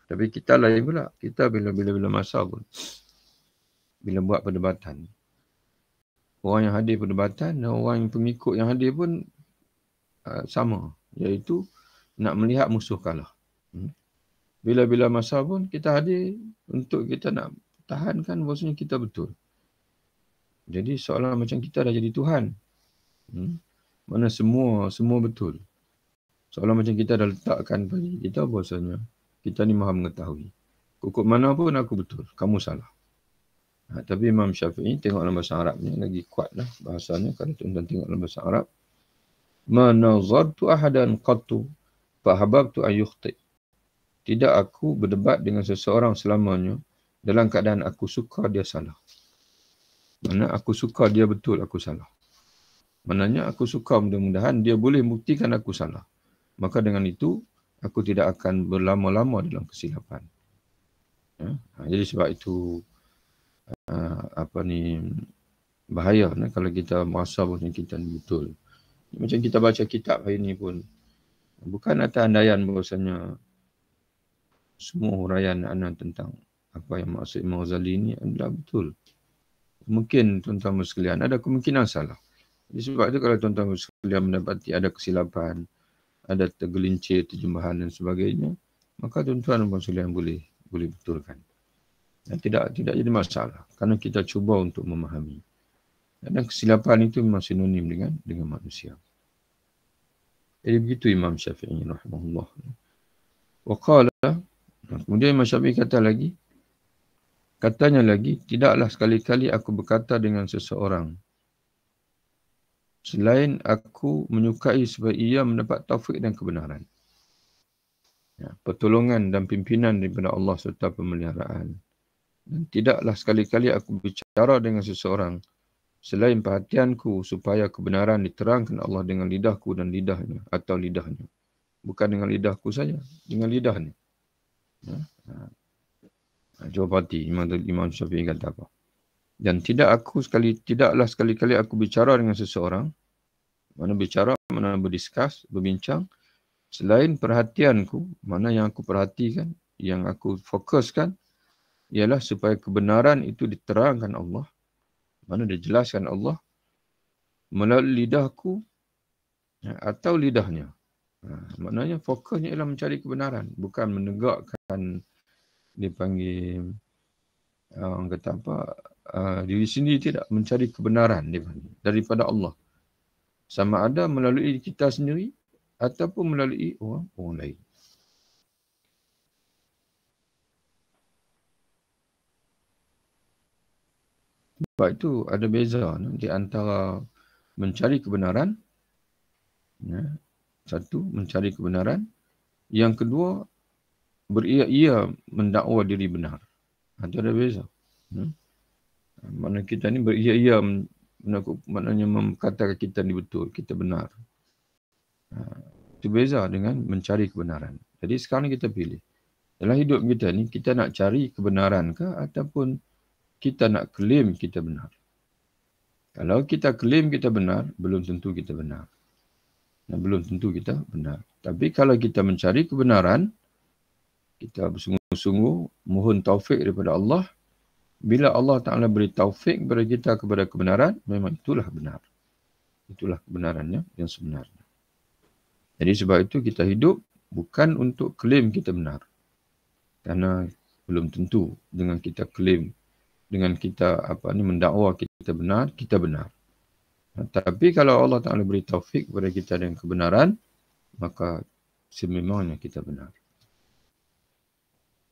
Tapi kita lain pula. Kita bila masa pun, bila buat perdebatan, orang yang hadir perdebatan dan orang yang pengikut yang hadir pun sama. Iaitu nak melihat musuh kalah. Bila masa pun kita hadir untuk kita nak tahankan bahawasanya kita betul. Jadi seolah macam kita dah jadi Tuhan. Mana semua betul. Seolah macam kita dah letakkan pada kita bahawasanya kita ni maha mengetahui. Kukut mana pun aku betul, kamu salah. Tapi Imam Syafi'i, tengok dalam bahasa Arabnya, lagi kuatlah bahasanya. Kalau tuan-tuan tengok dalam bahasa Arab, ma nazartu ahadan qattu fa hababtu an yukhti. Tidak aku berdebat dengan seseorang selamanya dalam keadaan aku suka dia salah. Mana aku suka dia betul, aku salah. Maknanya aku suka mudah-mudahan dia boleh buktikan aku salah. Maka dengan itu, aku tidak akan berlama-lama dalam kesilapan. Jadi sebab itu, bahaya kalau kita merasa bahawa kita betul. Macam kita baca kitab hari ini pun, bukan atas andaian bahawasanya semua huraian anak tentang apa yang maksud Imam Ghazali ini adalah betul. Mungkin tuan-tuan sekalian ada kemungkinan salah. Jadi sebab itu kalau tuan-tuan sekalian mendapati ada kesilapan, ada tergelincir, terjemahan dan sebagainya, maka tuan-tuan sekalian boleh betulkan. Dan tidak jadi masalah kerana kita cuba untuk memahami. Dan kesilapan itu memang sinonim dengan manusia. Jadi begitu Imam Syafi'i rahimahullah. Wa qala, kemudian Imam Syafi'i katanya lagi, tidaklah sekali-kali aku berkata dengan seseorang selain aku menyukai supaya ia mendapat taufik dan kebenaran. Ya, pertolongan dan pimpinan daripada Allah serta pemeliharaan. Dan tidaklah sekali-kali aku bicara dengan seseorang selain perhatianku supaya kebenaran diterangkan Allah dengan lidahku dan lidahnya atau lidahnya. Bukan dengan lidahku saja, dengan lidahnya. Ya. Jawab hati, Imam Syafi'i kata apa? Dan tidaklah sekali-kali aku bicara dengan seseorang, mana bicara, mana berdiskus, berbincang, selain perhatianku, mana yang aku perhatikan, yang aku fokuskan, ialah supaya kebenaran itu diterangkan Allah, mana dijelaskan Allah, melalui lidahku atau lidahnya. Maknanya fokusnya ialah mencari kebenaran, bukan menegakkan, dipanggil, orang kata apa, diri sendiri, tidak, mencari kebenaran daripada Allah. Sama ada melalui kita sendiri ataupun melalui orang lain. Sebab itu ada beza di antara mencari kebenaran, ya, satu, mencari kebenaran. Yang kedua, beria-ia mendakwa diri benar. Itu ada beza. Maknanya kita ni beria-ia, maknanya mengatakan kita ni betul, kita benar. Itu beza dengan mencari kebenaran. Jadi sekarang kita pilih. Dalam hidup kita ni, kita nak cari kebenaran ke ataupun kita nak claim kita benar. Kalau kita claim kita benar, belum tentu kita benar. Belum tentu kita benar. Tapi kalau kita mencari kebenaran, kita bersungguh-sungguh mohon taufik daripada Allah. Bila Allah Ta'ala beri taufik kepada kita kepada kebenaran, memang itulah benar. Itulah kebenarannya yang sebenarnya. Jadi sebab itu kita hidup bukan untuk claim kita benar. Karena belum tentu dengan kita claim, dengan kita mendakwa kita benar, kita benar. Tapi kalau Allah Ta'ala beri taufik kepada kita dengan kebenaran, maka sememangnya kita benar.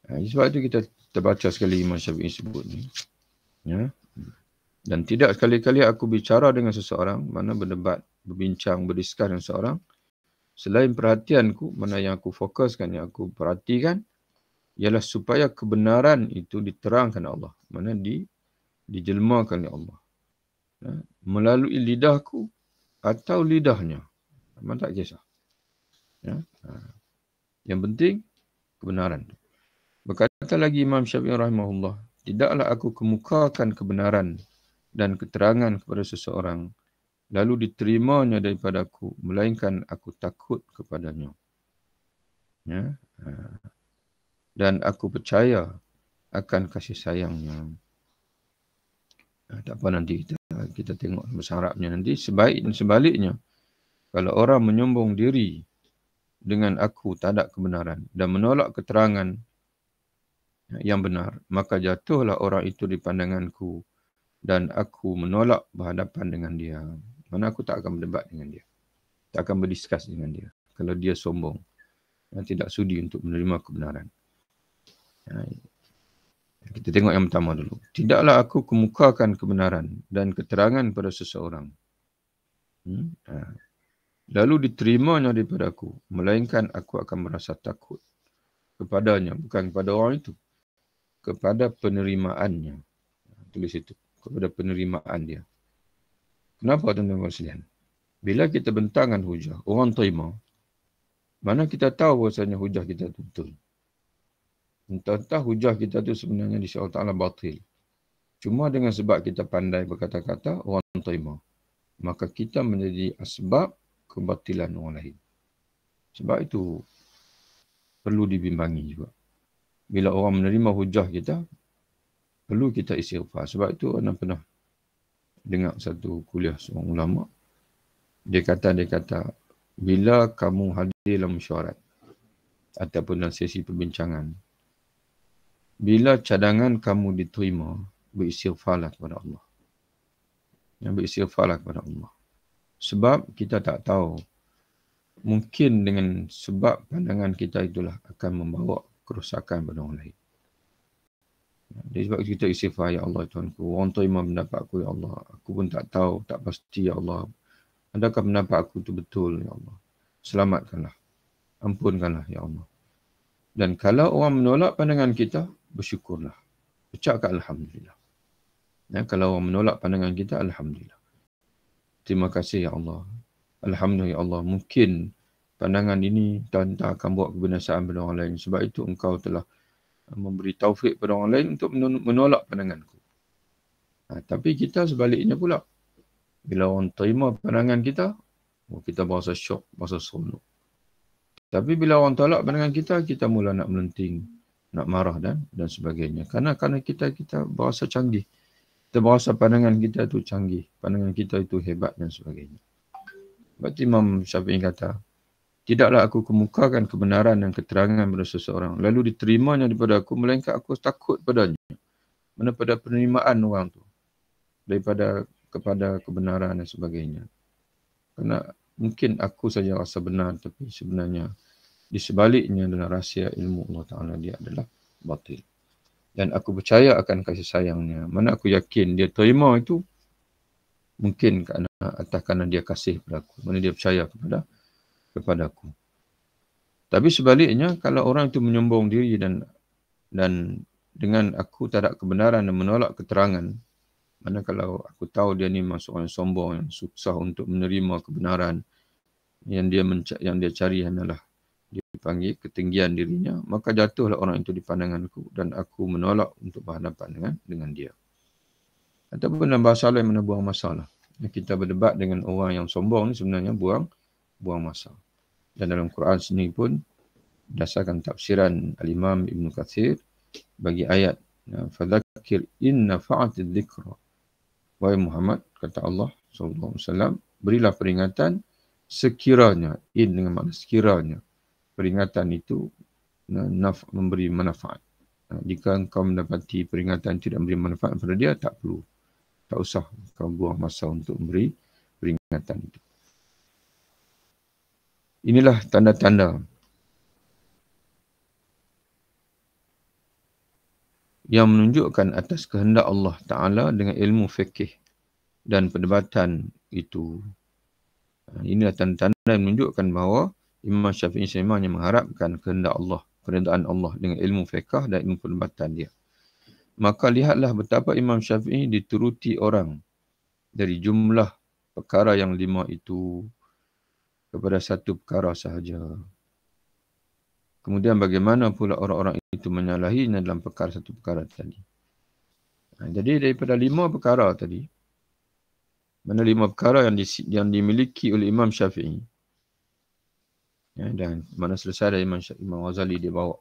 Sebab itu kita terbaca sekali Imam Syafi'i sebut ni. Ya. Dan tidak sekali-kali aku bicara dengan seseorang, mana berdebat, berbincang, berdiskus dengan seseorang, selain perhatianku, mana yang aku fokuskan, yang aku perhatikan, ialah supaya kebenaran itu diterangkan Allah. Mana dijelmakan oleh Allah. Ya. Melalui lidahku atau lidahnya. Memang tak kisah. Ya. Yang penting, kebenaran. Berkata lagi Imam Syafi'i rahimahullah, tidaklah aku kemukakan kebenaran dan keterangan kepada seseorang, lalu diterimanya daripadaku, melainkan aku takut kepadanya. Ya. Dan aku percaya akan kasih sayangnya. Tak apa, nanti kita tengok bahasa Arabnya nanti. Sebaliknya, kalau orang menyombong diri dengan aku tak ada kebenaran dan menolak keterangan yang benar, maka jatuhlah orang itu di pandanganku dan aku menolak berhadapan dengan dia. Mana aku tak akan berdebat dengan dia. Tak akan berdiskus dengan dia. Kalau dia sombong dan tidak sudi untuk menerima kebenaran. Kita tengok yang pertama dulu. Tidaklah aku kemukakan kebenaran dan keterangan pada seseorang, lalu diterimanya daripada aku, melainkan aku akan merasa takut kepadanya. Bukan kepada orang itu, kepada penerimaannya. Tulis itu, kepada penerimaan dia. Kenapa tuan-tuan sekalian? Bila kita bentangkan hujah, orang terima, mana kita tahu bahasanya hujah kita itu betul. Entah-entah hujah kita itu sebenarnya di sisi Allah Ta'ala batil. Cuma dengan sebab kita pandai berkata-kata, orang terima. Maka kita menjadi asbab kebatilan orang lain. Sebab itu perlu dibimbangi juga. Bila orang menerima hujah kita, perlu kita istighfar. Sebab itu Anda pernah dengar satu kuliah seorang ulama. Dia kata, bila kamu hadir dalam mesyuarat ataupun dalam sesi perbincangan, bila cadangan kamu diterima, beristighfarlah kepada Allah. Beristighfarlah kepada Allah. Sebab kita tak tahu mungkin dengan sebab pandangan kita itulah akan membawa kerosakan pada orang lain. Jadi sebab kita istighfar, ya Allah Tuhanku, orang terima pendapat aku, ya Allah. Aku pun tak tahu, tak pasti, ya Allah. Adakah pendapat aku itu betul, ya Allah. Selamatkanlah. Ampunkanlah, ya Allah. Dan kalau orang menolak pandangan kita, bersyukurlah. Ucapkan Alhamdulillah. Ya, kalau orang menolak pandangan kita, Alhamdulillah. Terima kasih, ya Allah. Alhamdulillah, ya Allah. Mungkin pandangan ini tak akan buat kebinasaan pada orang lain. Sebab itu engkau telah memberi taufik pada orang lain untuk menolak pandanganku. Tapi kita sebaliknya pula. Bila orang terima pandangan kita, kita berasa syok, berasa seronok. Tapi bila orang tolak pandangan kita, kita mula nak melenting, nak marah dan sebagainya. Kerana kita berasa canggih. Kita berasa pandangan kita itu canggih. Pandangan kita itu hebat dan sebagainya. Sebab Imam Syafi'i kata, tidaklah aku kemukakan kebenaran dan keterangan pada seseorang, lalu diterimanya daripada aku, melainkan aku takut padanya. Mana pada penerimaan orang tu. Daripada kepada kebenaran dan sebagainya. Kerana mungkin aku saja rasa benar, tapi sebenarnya di sebaliknya adalah rahsia ilmu Allah Ta'ala, dia adalah batil. Dan aku percaya akan kasih sayangnya. Mana aku yakin dia terima itu mungkin kerana dia kasih kepada aku. Mana dia percaya kepada aku. Tapi sebaliknya, kalau orang itu menyombong diri dan dengan aku tak ada kebenaran dan menolak keterangan, mana kalau aku tahu dia ni masuk orang sombong yang susah untuk menerima kebenaran, yang dia cari hanyalah dipanggil ketinggian dirinya, maka jatuhlah orang itu di pandanganku dan aku menolak untuk berhadapan dengan dia. Ataupun dalam bahasa lain, mana buang masalah. Kita berdebat dengan orang yang sombong ni sebenarnya buang masa. Dan dalam Quran sendiri pun, berdasarkan tafsiran Al-Imam Ibn Kathir, bagi ayat, fadzakir inna fa'atid dzikra. Wahai Muhammad, kata Allah SAW, berilah peringatan sekiranya, dengan makna sekiranya, peringatan itu memberi manfaat. Jika engkau mendapati peringatan tidak memberi manfaat kepada dia, tak perlu. Tak usah kau buang masa untuk memberi peringatan itu. Inilah tanda-tanda yang menunjukkan atas kehendak Allah Ta'ala dengan ilmu fikih dan perdebatan itu. Inilah tanda-tanda yang menunjukkan bahawa Imam Syafi'i yang mengharapkan kehendak Allah, keredaan Allah dengan ilmu fiqh dan ilmu perdebatan dia. Maka lihatlah betapa Imam Syafi'i dituruti orang dari jumlah perkara yang 5 itu kepada satu perkara sahaja. Kemudian bagaimana pula orang-orang itu menyalahinya dalam satu perkara tadi. Jadi daripada 5 perkara tadi, mana 5 perkara yang dimiliki oleh Imam Syafi'i, dan mana selesai dari Imam Ghazali dia bawa.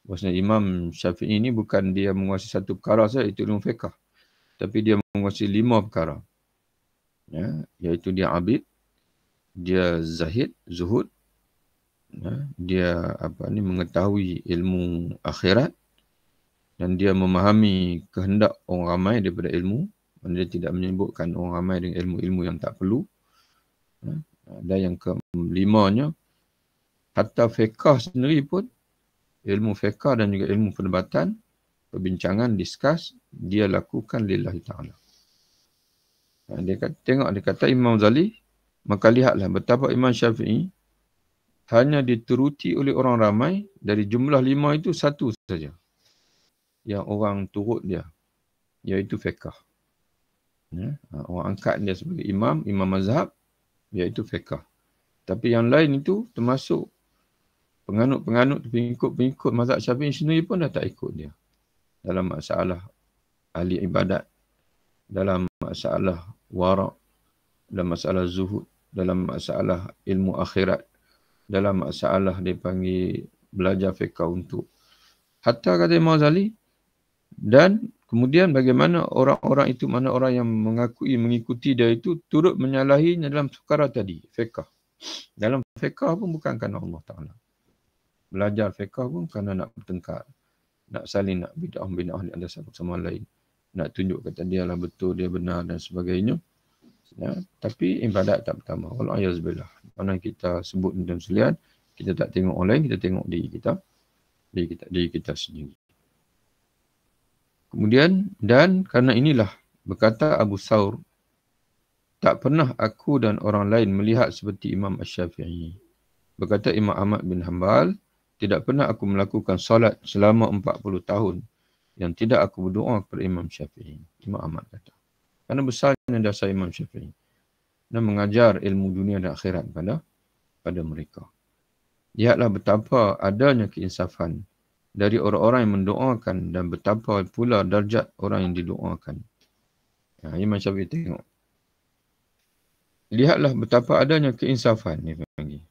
Maksudnya Imam Syafi'i ini bukan dia menguasai satu perkara saja, itu ilmu fiqh. Tapi dia menguasai 5 perkara. Iaitu dia abid, dia zahid, zuhud, dia mengetahui ilmu akhirat, dan dia memahami kehendak orang ramai daripada ilmu. Dia tidak menyebutkan orang ramai dengan ilmu-ilmu yang tak perlu. Dan yang kelimanya, hatta fiqh sendiri pun, ilmu fiqh dan juga ilmu perdebatan, perbincangan, diskus, dia lakukan lillahi ta'ala. Dia kata Imam Ghazali, maka lihatlah betapa Imam Syafi'i hanya dituruti oleh orang ramai, dari jumlah 5 itu satu saja yang orang turut dia, iaitu fiqh. Orang angkat dia sebagai imam mazhab, iaitu fiqh. Tapi yang lain itu termasuk penganut-penganut, pengikut mazhab Syafi'i sendiri pun dah tak ikut dia. Dalam masalah ahli ibadat, dalam masalah wara', dalam masalah zuhud, dalam masalah ilmu akhirat, dalam masalah dia panggil belajar fiqh untuk. Hatta kata Imam Ghazali, dan kemudian bagaimana orang-orang itu, mana orang yang mengikuti dia itu turut menyalahinya dalam perkara tadi, fiqh. Dalam fiqh pun bukan kerana Allah Ta'ala. Belajar fiqh pun kerana nak bertengkar, nak saling, nak bid'ah di antara satu sama lain, nak tunjuk kata dia lah betul, dia benar dan sebagainya. Ya, tapi ibadat tak bertambah. Wal-'iyazbillah. Mana kita sebut dalam selian, kita tak tengok orang lain, kita tengok diri kita sendiri. Kemudian, dan kerana inilah, berkata Abu Thawr, tak pernah aku dan orang lain melihat seperti Imam Asy-Syafi'i. Berkata Imam Ahmad bin Hanbal, tidak pernah aku melakukan solat selama 40 tahun yang tidak aku berdoa kepada Imam Syafi'i. Imam Ahmad kata. Kerana besarnya dasar Imam Syafi'i. Dan mengajar ilmu dunia dan akhirat pada mereka. Lihatlah betapa adanya keinsafan dari orang-orang yang mendoakan dan betapa pula darjat orang yang didoakan. Imam Syafi'i tengok. Lihatlah betapa adanya keinsafan, dia panggil.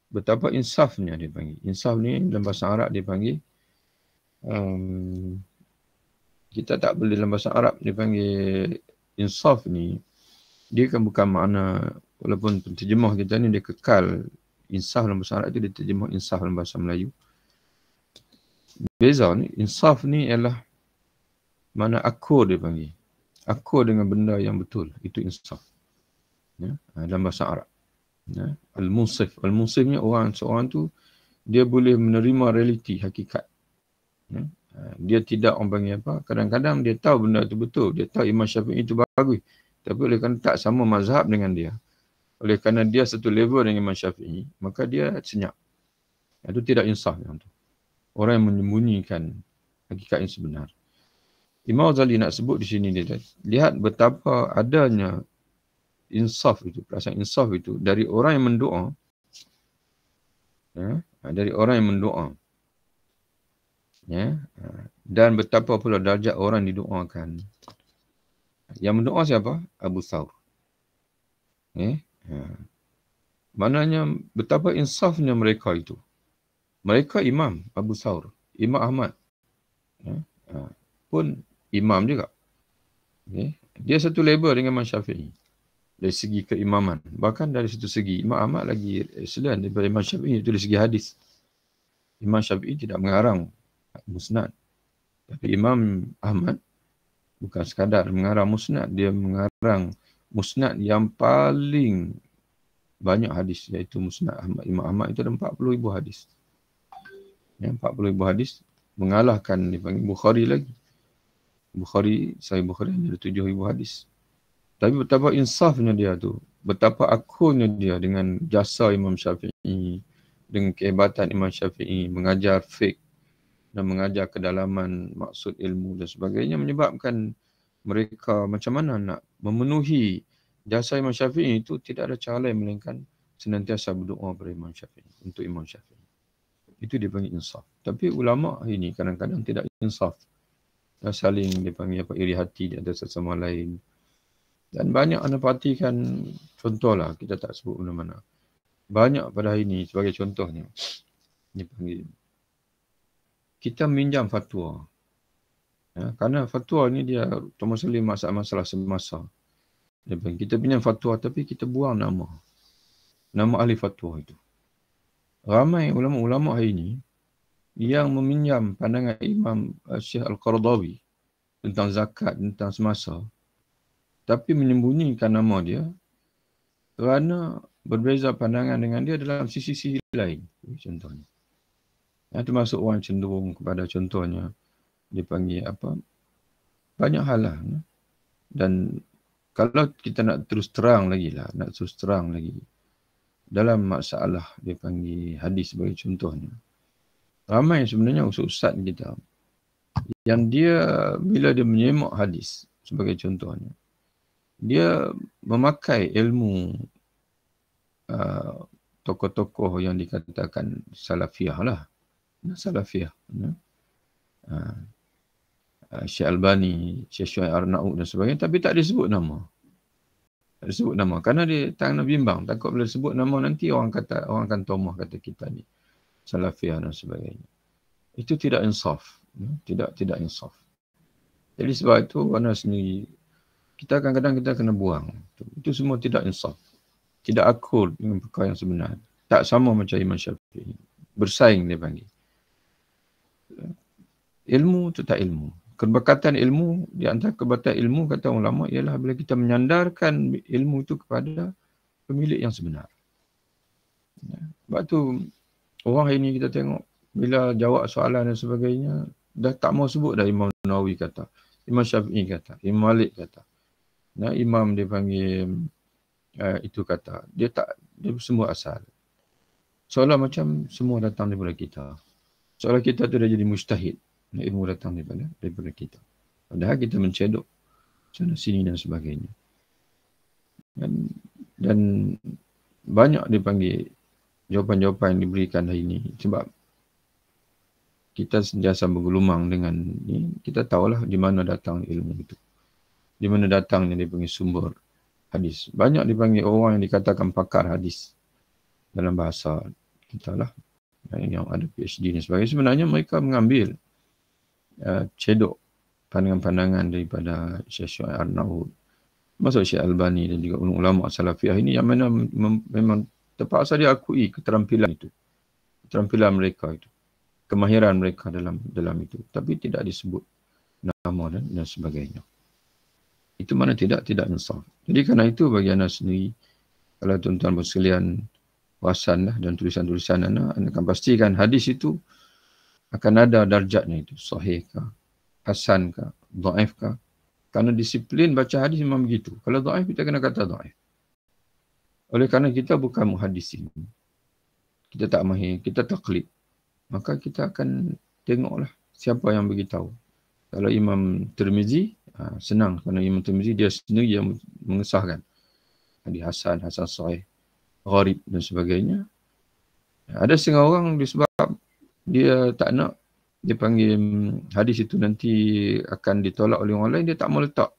Betapa insafnya dia panggil. Insaf ni dalam bahasa Arab dia panggil. Kita tak boleh dalam bahasa Arab dia panggil insaf ni. Dia kan bukan makna, walaupun terjemah kita ni dia kekal. Insaf dalam bahasa Arab itu dia terjemah insaf dalam bahasa Melayu. Beza ni, insaf ni ialah mana akur dia panggil. Akur dengan benda yang betul. Itu insaf. Ya, dalam bahasa Arab. Ya, Al-Munsif. Al-Munsif ni seorang tu, dia boleh menerima realiti, hakikat. Ya, dia tidak orang panggil apa. Kadang-kadang dia tahu benda itu betul. Dia tahu Imam Syafi'i itu bagus. Tapi oleh kerana tak sama mazhab dengan dia. Oleh kerana dia satu level dengan Imam Syafi'i. Maka dia senyap. Itu tidak insaf. Orang yang menyembunyikan hakikat yang sebenar. Imam Ghazali nak sebut di sini dia. Lihat betapa adanya insaf itu. Perasaan insaf itu. Dari orang yang mendoa. Ya, dari orang yang mendoa. Ya, dan betapa pula darjat orang didoakan. Yang mendoa siapa? Abu Thawr. Maknanya betapa insafnya mereka itu. Mereka imam Abu Thawr. Imam Ahmad. Pun imam juga. Dia satu level dengan Imam Syafi'i. Dari segi keimaman. Bahkan dari satu segi, Imam Ahmad lagi excellent daripada Imam Syafi'i. Itu dari segi hadis. Imam Syafi'i tidak mengarang musnad. Tapi Imam Ahmad bukan sekadar mengarang musnad, dia mengarang musnad yang paling banyak hadis, iaitu musnad Ahmad. Imam Ahmad itu ada 40,000 hadis. 40,000 hadis mengalahkan dipanggil Bukhari lagi. Sahih Bukhari ada 7,000 hadis. Tapi betapa insafnya dia tu, betapa akurnya dia dengan jasa Imam Syafi'i, dengan kehebatan Imam Syafi'i mengajar fiqh dan mengajar kedalaman maksud ilmu dan sebagainya, menyebabkan mereka macam mana nak memenuhi jasa Imam Syafi'i itu tidak ada cara lain melainkan senantiasa berdoa kepada Imam Syafi'i, untuk Imam Syafi'i. Itu dipanggil insaf. Tapi ulama ini kadang-kadang tidak insaf. Saling dipanggil iri hati di antara sesama lain. Dan banyak anda perhatikan, contohlah, kita tak sebut mana-mana. Banyak pada hari ini, sebagai contohnya, dipanggil kita minjam fatwa. Kerana fatwa ni dia termasuk masalah semasa. Kita pinjam fatwa tapi kita buang nama ahli fatwa itu. Ramai ulama-ulama hari ini yang meminjam pandangan Imam Syekh Al-Qaradawi tentang zakat, tentang semasa, tapi menyembunyikan nama dia kerana berbeza pandangan dengan dia dalam sisi-sisi lain. Contohnya. Termasuk orang cenderung kepada contohnya dipanggil apa? Banyak hal lah. Dan kalau kita nak terus terang lagi dalam masalah dipanggil hadis sebagai contohnya. Ramai sebenarnya ustaz kita yang dia bila dia menyemak hadis sebagai contohnya, dia memakai ilmu tokoh-tokoh yang dikatakan salafiyah lah. Salafiyah. Syekh Albani, Syekh Syuaib Arnaud dan sebagainya, tapi tak disebut nama. Tak disebut nama. Kerana dia tak nak bimbang. Takut bila sebut nama nanti orang akan tomah kata kita ni salafiyah dan sebagainya. Itu tidak insaf. Tidak insaf. Jadi sebab itu warna sendiri, kita kadang-kadang kita kena buang. Itu semua tidak insaf. Tidak akur dengan perkara yang sebenar. Tak sama macam Imam Syafi'i. Bersaing dia panggil. Ilmu tu tak ilmu. keberkatan ilmu, di antara keberkatan ilmu kata ulama ialah bila kita menyandarkan ilmu itu kepada pemilik yang sebenar. Sebab tu orang hari ni kita tengok bila jawab soalan dan sebagainya dah tak mau sebut dah Imam Nawawi kata, Imam Syafi'i kata, Imam Malik kata. Nah, imam dia panggil itu kata. Dia semua asal. Seolah macam semua datang daripada kita. Seolah kita tu dah jadi mujtahid. Ilmu datang daripada kita. Padahal kita mencedok sana sini dan sebagainya. Dan banyak dipanggil jawapan-jawapan yang diberikan hari ini. Sebab kita sentiasa bergelumang dengan ni, kita tahulah di mana datang ilmu itu. Di mana datangnya dia panggil sumber hadis. Banyak dipanggil orang yang dikatakan pakar hadis dalam bahasa kita lah. Yang ada PhD dan sebagainya. Sebenarnya mereka mengambil cedok pandangan-pandangan daripada Syekh Syuaib Arnaud, masuk Syekh Albani dan juga ulama salafiyah ini yang mana memang terpaksa diakui keterampilan itu. Keterampilan mereka itu. Kemahiran mereka dalam itu. Tapi tidak disebut nama dan sebagainya. Itu mana tidak insaf. Jadi kerana itu bagi anak sendiri, kalau tuan-tuan bersekalian wasan lah dan tulisan-tulisan anak akan pastikan hadis itu akan ada darjatnya itu. Sahih kah? Hasan kah? Dhaif kah? Kerana disiplin baca hadis memang begitu. Kalau dhaif kita kena kata dhaif. Oleh kerana kita bukan muhaddisin. Kita tak mahir, kita taklid. Maka kita akan tengoklah siapa yang beritahu. Kalau Imam Tirmizi, senang kerana Imam Tirmizi dia sendiri yang mengesahkan hadis hasan, hasan sahih, gharib dan sebagainya. Ada setengah orang disebab dia tak nak dia panggil hadis itu nanti akan ditolak oleh orang lain, dia tak mau letak.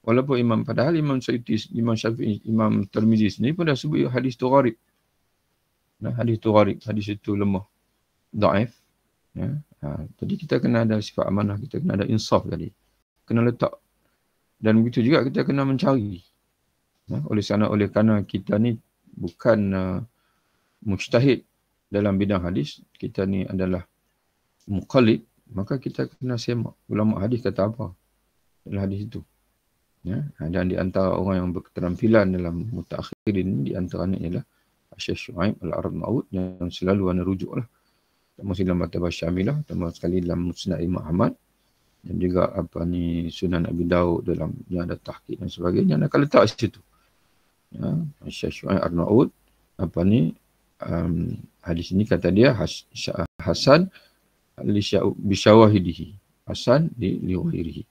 Walaupun padahal Imam Syafi'i, Imam Syafi'i, Imam Tirmizi sendiri pun dah sebut hadis itu gharib. Nah, hadis itu gharib, hadis itu lemah, dhaif. Ya. Jadi kita kena ada sifat amanah, kita kena ada insaf tadi. Kena letak. Dan begitu juga kita kena mencari. Ya. Oleh kerana kita ni bukan mujtahid dalam bidang hadis, kita ni adalah muqallid, maka kita kena semak ulama hadis kata apa dalam hadis itu. Ya. Dan di antara orang yang berketerampilan dalam mutaakhirin, di antaranya ialah Syekh Syuaib Al-Arnaud yang selalu ana rujuklah. Termasuk dalam Martabah Syamilah, termasuk sekali dalam Musnad Imam Ahmad dan juga Sunan Abi Daud dalam yang ada tahqiq dan sebagainya, nak letak di situ. Ya, Syekh Syuaib Arnaud hadis ini kata dia hasan bi syawahidihi, hasan li ghairihi.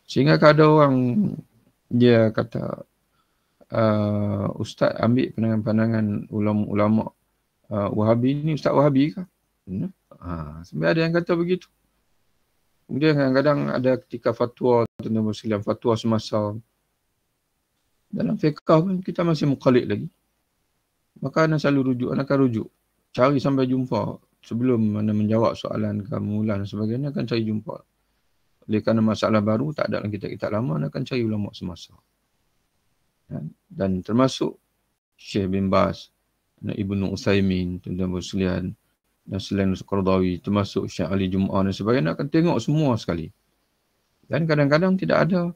Sehingga ada orang dia kata ustaz ambil pandangan ulama Wahabi ni, ustaz Wahabi kah? Sampai ada yang kata begitu. Kemudian kadang-kadang ada ketika fatwa tentang Muslim, fatwa semasa dalam fiqh pun kita masih muqallid lagi. Maka anda selalu rujuk. Cari sampai jumpa. Sebelum anda menjawab soalan kamu dan sebagainya, akan cari jumpa. Oleh kerana masalah baru, tak ada dalam kitab-kitab lama, anda akan cari ulama semasa. Dan termasuk Syekh bin Baz, Ibnu Utsaimin, tuan-tuan sekalian, dan selain Qaradawi, termasuk Syekh Ali Jum'ah dan sebagainya, akan tengok semua sekali. Dan kadang-kadang tidak ada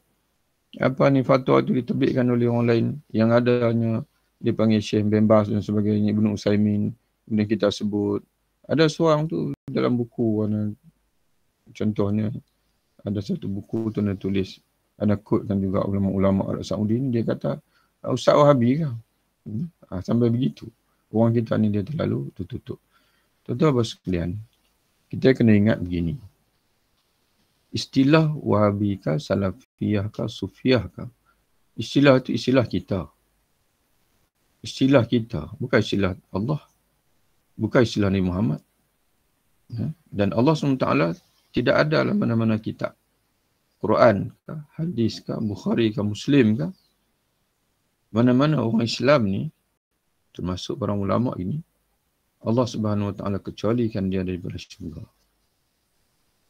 fatwa itu diterbitkan oleh orang lain. Yang adanya dipanggil Syekh bin Baz dan sebagainya, Ibnu Utsaimin, kemudian kita sebut. Ada seorang tu dalam buku, contohnya, ada satu buku tu dia tulis, ada quote kan juga ulama-ulama Arab Saudi ni, dia kata, Ustaz Wahabi kan? Sampai begitu. Orang kita ni dia terlalu tertutup. Tuan-tuan sekalian, kita kena ingat begini. Istilah Wahabi kah, Salafiyah kah, Sufiyah kah? Istilah itu istilah kita. Istilah kita, bukan istilah Allah. Bukan istilah Nabi Muhammad. Dan Allah SWT tidak ada dalam mana-mana kitab. Quran kah, hadis kah, Bukhari kah, Muslim kah? Mana-mana orang Islam ni, termasuk para ulama ini, Allah Subhanahu Wa Taala kecualikan dia daripada syurga.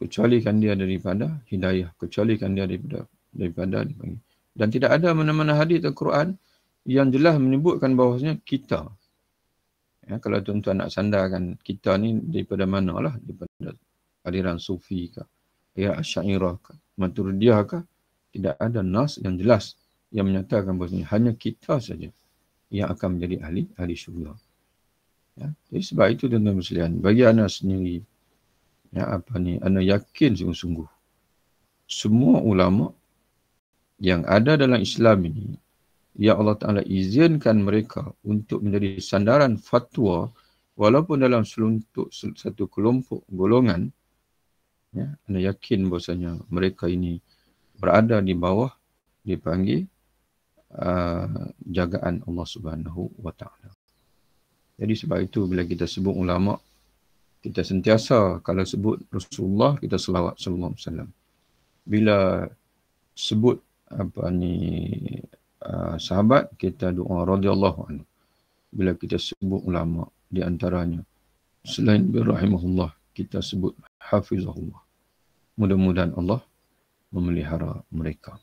Kecualikan dia daripada hidayah. Kecualikan dia daripada dipanggil. Dan tidak ada mana-mana hadis Al-Quran yang jelas menyebutkan bahawasanya kita. Ya, kalau tuan-tuan nak sandarkan kita ni daripada mana lah, daripada aliran sufi kah, ya Asy'ariyah kah, Maturidiyah kah, tidak ada nas yang jelas yang menyatakan bahawa hanya kita saja yang akan menjadi ahli syurga. Ya. Jadi sebab itu tuan-tuan sekalian, bagi ana sendiri, ana yakin sungguh-sungguh semua ulama yang ada dalam Islam ini, yang Allah Ta'ala izinkan mereka untuk menjadi sandaran fatwa walaupun dalam seluntuk satu kelompok golongan, ya, ana yakin bahasanya mereka ini berada di bawah dipanggil jagaan Allah Subhanahu wa Ta'ala. Jadi sebab itu bila kita sebut ulama, kita sentiasa kalau sebut Rasulullah kita selawat sallallahu alaihi wasallam. Bila sebut sahabat kita doa radhiyallahu anhu. Bila kita sebut ulama di antaranya selain birrahimahullah kita sebut hafizahullah. Mudah-mudahan Allah memelihara mereka.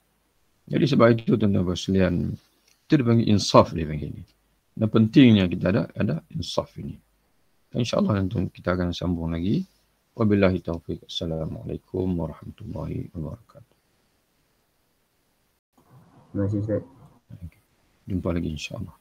Jadi sebab itu tuan-tuan sekalian, itu dipanggil insaf dia panggil ini. Dan pentingnya kita ada insaf ini. InsyaAllah nanti kita akan sambung lagi. Wabillahi taufiq. Assalamualaikum warahmatullahi wabarakatuh. Terima kasih Ustaz. Jumpa lagi insyaAllah.